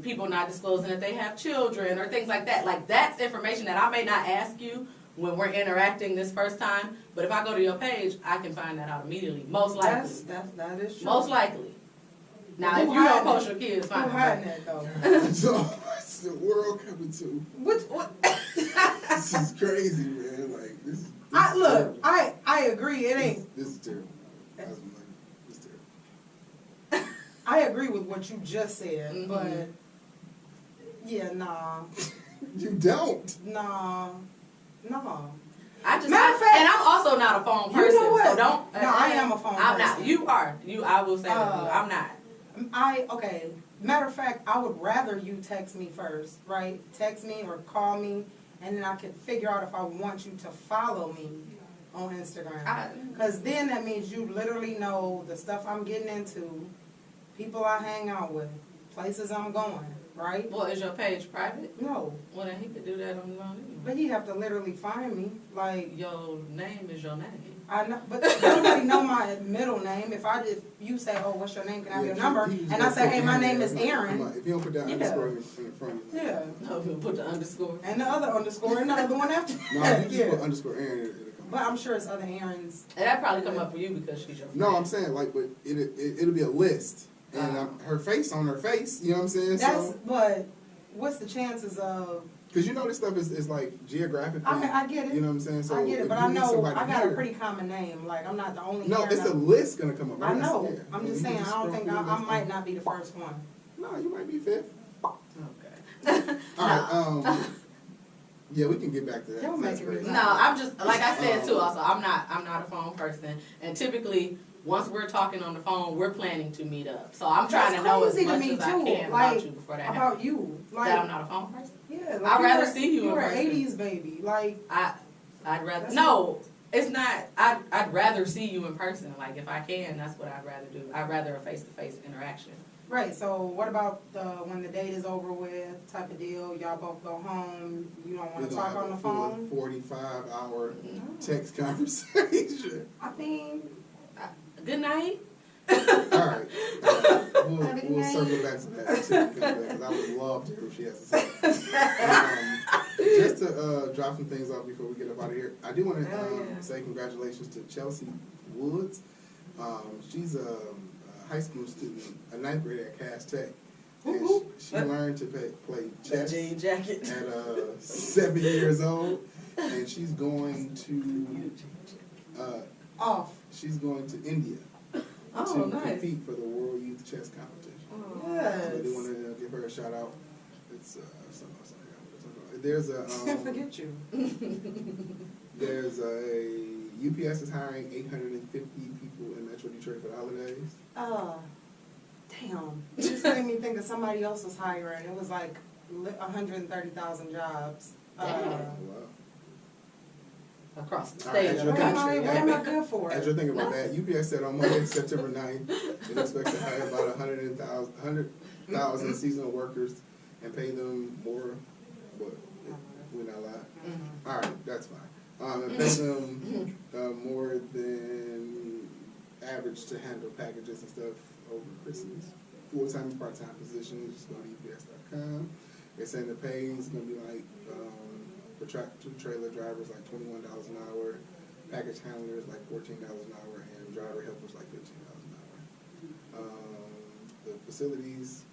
people not disclosing that they have children or things like that. Like that's information that I may not ask you when we're interacting this first time, but if I go to your page, I can find that out immediately. Most likely. That is true. Most likely. Now, Who if you don't hiding post it? your kids, Who fine. hiding but- that though? So what's the world coming to? What? This is crazy, man. Like this. I is look. terrible. I agree. It ain't. This is terrible. That's what I'm like, this is terrible. I agree with what you just said, Mhm. but yeah, nah, You don't. nah. I just, Matter of fact- and I'm also not a phone You person, know what? so don't. No, I am a phone I'm person. not. You are. I will say that. I'm not. Okay. Matter of fact, I would rather you text me first, right? Text me or call me, and then I can figure out if I want you to follow me on Instagram. Because then that means you literally know the stuff I'm getting into, people I hang out with, places I'm going, right? Well, is your page private? No, Well, then he could do that on his own anyway. but he have to literally find me. Like, Your name is your name. I know, but nobody know my middle name. If you say, "Oh, what's your name? Can I have your number?" he just and I gonna say, put "Hey, the my hand name there. is Come on, Aaron." come on. If you don't put that Yeah. underscore in front of you. Yeah, No, he'll put the underscore. and the other underscore, and the other one after. No, if you just put underscore Aaron, it'll come But up. I'm sure it's other Aaron's. And that probably come up for you because she's your friend. No, I'm saying like, but it'll be a list, and her face on her face. You know what I'm saying? That's but what's the chances of? Because you know this stuff is like geographically. I get it. You know what I'm saying? So I get if it, but you I meet know somebody I got here- a pretty common name. Like I'm not the only. No, Aaron it's a out- list gonna come up. I know. Yeah. I'm You just saying. can I don't scroll think through I the list. might not be the first one. No, you might be fifth. Okay. All right. Yeah, we can get back to that. Don't That's make it crazy. No, I'm just like I said too. Also, I'm not a phone person, and typically once we're talking on the phone, we're planning to meet up. So I'm trying That's to know as crazy to much me, as I too. can Like, about you before that happens. About you, like That I'm not a phone person. yeah, like I'd you rather were- see you in were person. an '80s baby, like I'd rather That's no. It's not. I'd rather see you in person. Like if I can, that's what I'd rather do. I'd rather a face-to-face interaction. right. So what about when the date is over with, type of deal? Y'all both go home. You don't want We're to gonna talk have on a the full phone. 45-hour No. text conversation. I mean, Good night. All right. We'll Have a good circle back to that because I would love to hear what she has to say. Just to drop some things off before we get up out of here, I do want to yeah. say congratulations to Chelsea Woods. She's a high school student, a ninth grader at Cass Tech. And she learned to play chess Jean jacket. at 7 years old, and she's going to India Oh, to nice. compete for the World Youth Chess Competition. So yes. I do want to give her a shout out. It's something else I got to talk about. There's a Forget you. there's a UPS is hiring 850 people in Metro Detroit for the holidays. Damn. You just made me think of somebody else was hiring. It was like 130,000 jobs. Damn. Wow. Across the All right, state as of you're the What country. am I good for? As you're thinking about that, UPS said on Monday, September 9th, it expects to hire about 100,000 seasonal workers and pay them more. What? We're not allowed. Mhm. All right, that's fine. And pay them more than average to handle packages and stuff over Christmas. Full-time and part-time positions, just go to UPS.com. They're saying the pay is going to be like, for tractor-trailer drivers, like $21 an hour, package handlers, like $14 an hour, and driver helpers, like $15 an hour. The facilities,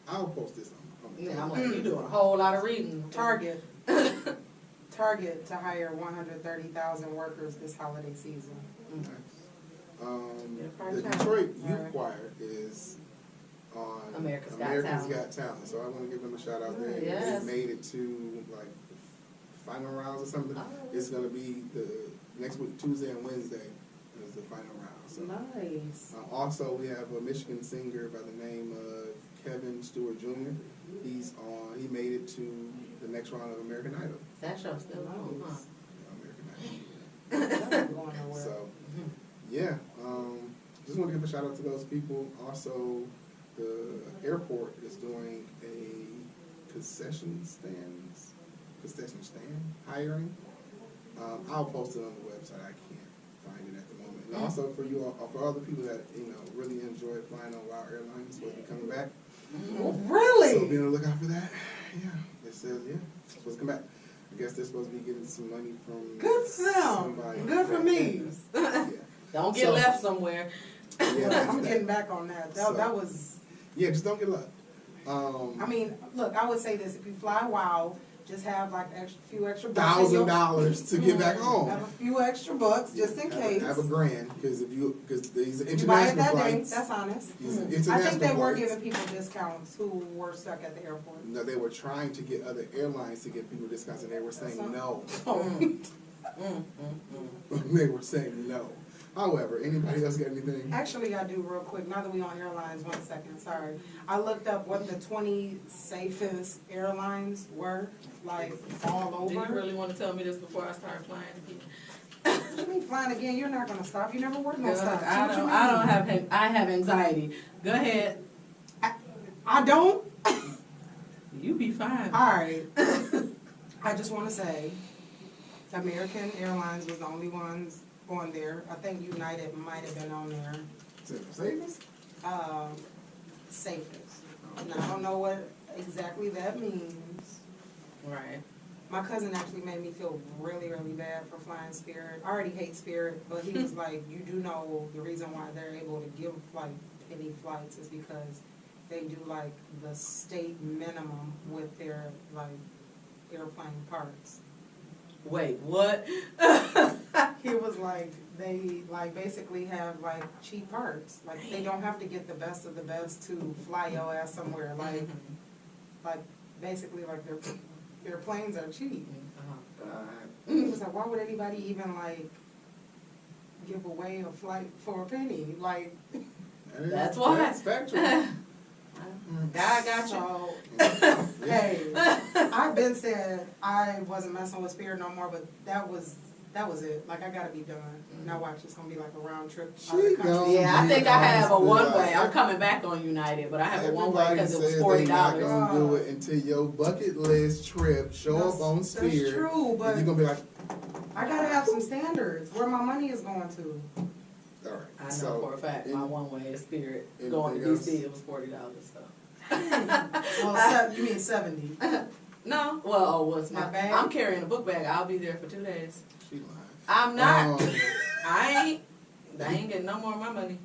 I'll post this on the Yeah, I'm like, you doing a whole lot of reading. Target to hire 130,000 workers this holiday season. Nice. Yeah, The part-time. Detroit Youth Alright. Choir is on America's Got Talent. Got Talent, so I want to give them a shout out there. Yes. They made it to like the final rounds or something. Oh. It's gonna be the next week, Tuesday and Wednesday is the final round. So Nice. also we have a Michigan singer by the name of Kevin Stewart Jr. He made it to the next round of American Idol. That show's still on, huh? American Idol. That's not going nowhere. So, yeah, just want to give a shout out to those people. Also, the airport is doing a concession stand hiring. I'll post it on the website. I can't find it at the moment. And also for you all, for all the people that really enjoy flying on Wild Airlines, supposed to be coming back. Really? So be on the lookout for that. Yeah, it says it's supposed to come back. I guess they're supposed to be getting some money from Good for them. somebody. Good for me. Yeah. Don't get So- left somewhere. Yeah, I'm getting back on that. That was. Yeah, just don't get left. I mean, look, I would say this: if you fly WOW, just have like few extra bucks. in your- $1,000 to get back home. Have a few extra bucks just in case. Have $1,000 because these are You buy it international that day. flights. That's honest. These are I international think they were flights. giving people discounts who were stuck at the airport. No, they were trying to get other airlines to give people discounts, and they were saying no. They were saying no. However, anybody else got anything? Actually, I do real quick. Now that we on airlines, 1 second. Sorry, I looked up what the 20 safest airlines were, like all over. Do you really want to tell me this before I start flying again? What you mean flying again? You're not gonna stop. You never work no Girl, stop. I have anxiety. Go ahead. I don't. You be fine. All right. I just want to say, American Airlines was the only ones on there. I think United might have been on there. Safest? Safest. And I don't know what exactly that means. Right. My cousin actually made me feel really, really bad for flying Spirit. I already hate Spirit, but he was like, you do know the reason why they're able to give like penny flights is because they do like the state minimum with their like airplane parts. Wait, what? He was like, they like basically have like cheap parts. Like they don't have to get the best of the best to fly your ass somewhere. Like basically like their planes are cheap. Oh, God. He was like, why would anybody even like give away a flight for a penny? Like That's why. That's factual. God got you. so. Hey, I've been saying I wasn't messing with Spirit no more, but that was it. Like I gotta be done. Now watch, it's gonna be like a round trip out of the She country. gone. Yeah, I think I have a Honestly, one-way. I'm like, coming back on United, but I have a one-way everybody because it was says $40. they not gonna do it until your bucket list trip show up on Spirit. That's true, and but you're gonna be like, I gotta have some standards where my money is going to. all right. I know so, for a fact my one-way is Spirit. anything Going to else? DC, it was $40. So. Well, you mean 70? No. Well, what's My my bag? I'm carrying a book bag. I'll be there for 2 days. She lying. I'm not. Um, I ain't getting no more of my money.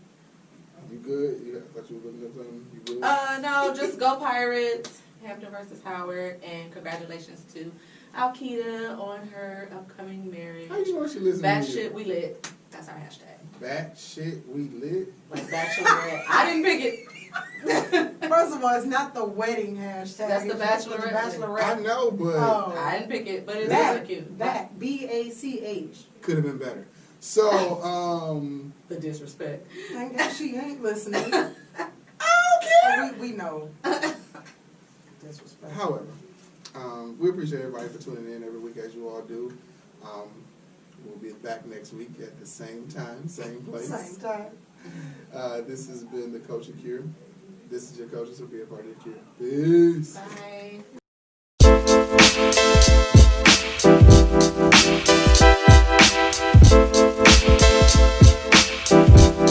You good? I thought you were looking up something. You good? No, just go Pirates. Hampton versus Howard, and congratulations to Alkita on her upcoming marriage. How you know she listens That to Shyt you? We Lit. That's our hashtag. Shyt We Lit. Like bachelorette. I didn't pick it. First of all, it's not the wedding hashtag. That's the it's just for bachelorette. I know, but Oh. I didn't pick it, but it's Back, really cute. back, BACH. could have been better. So, The disrespect. Thank God she ain't listening. I don't care. We know. Disrespect. However, we appreciate everybody for tuning in every week as you all do. We'll be back next week at the same time, same place. Same time. This has been the Culture Cure. This is your coach, so be a part of the cure. Peace. Bye.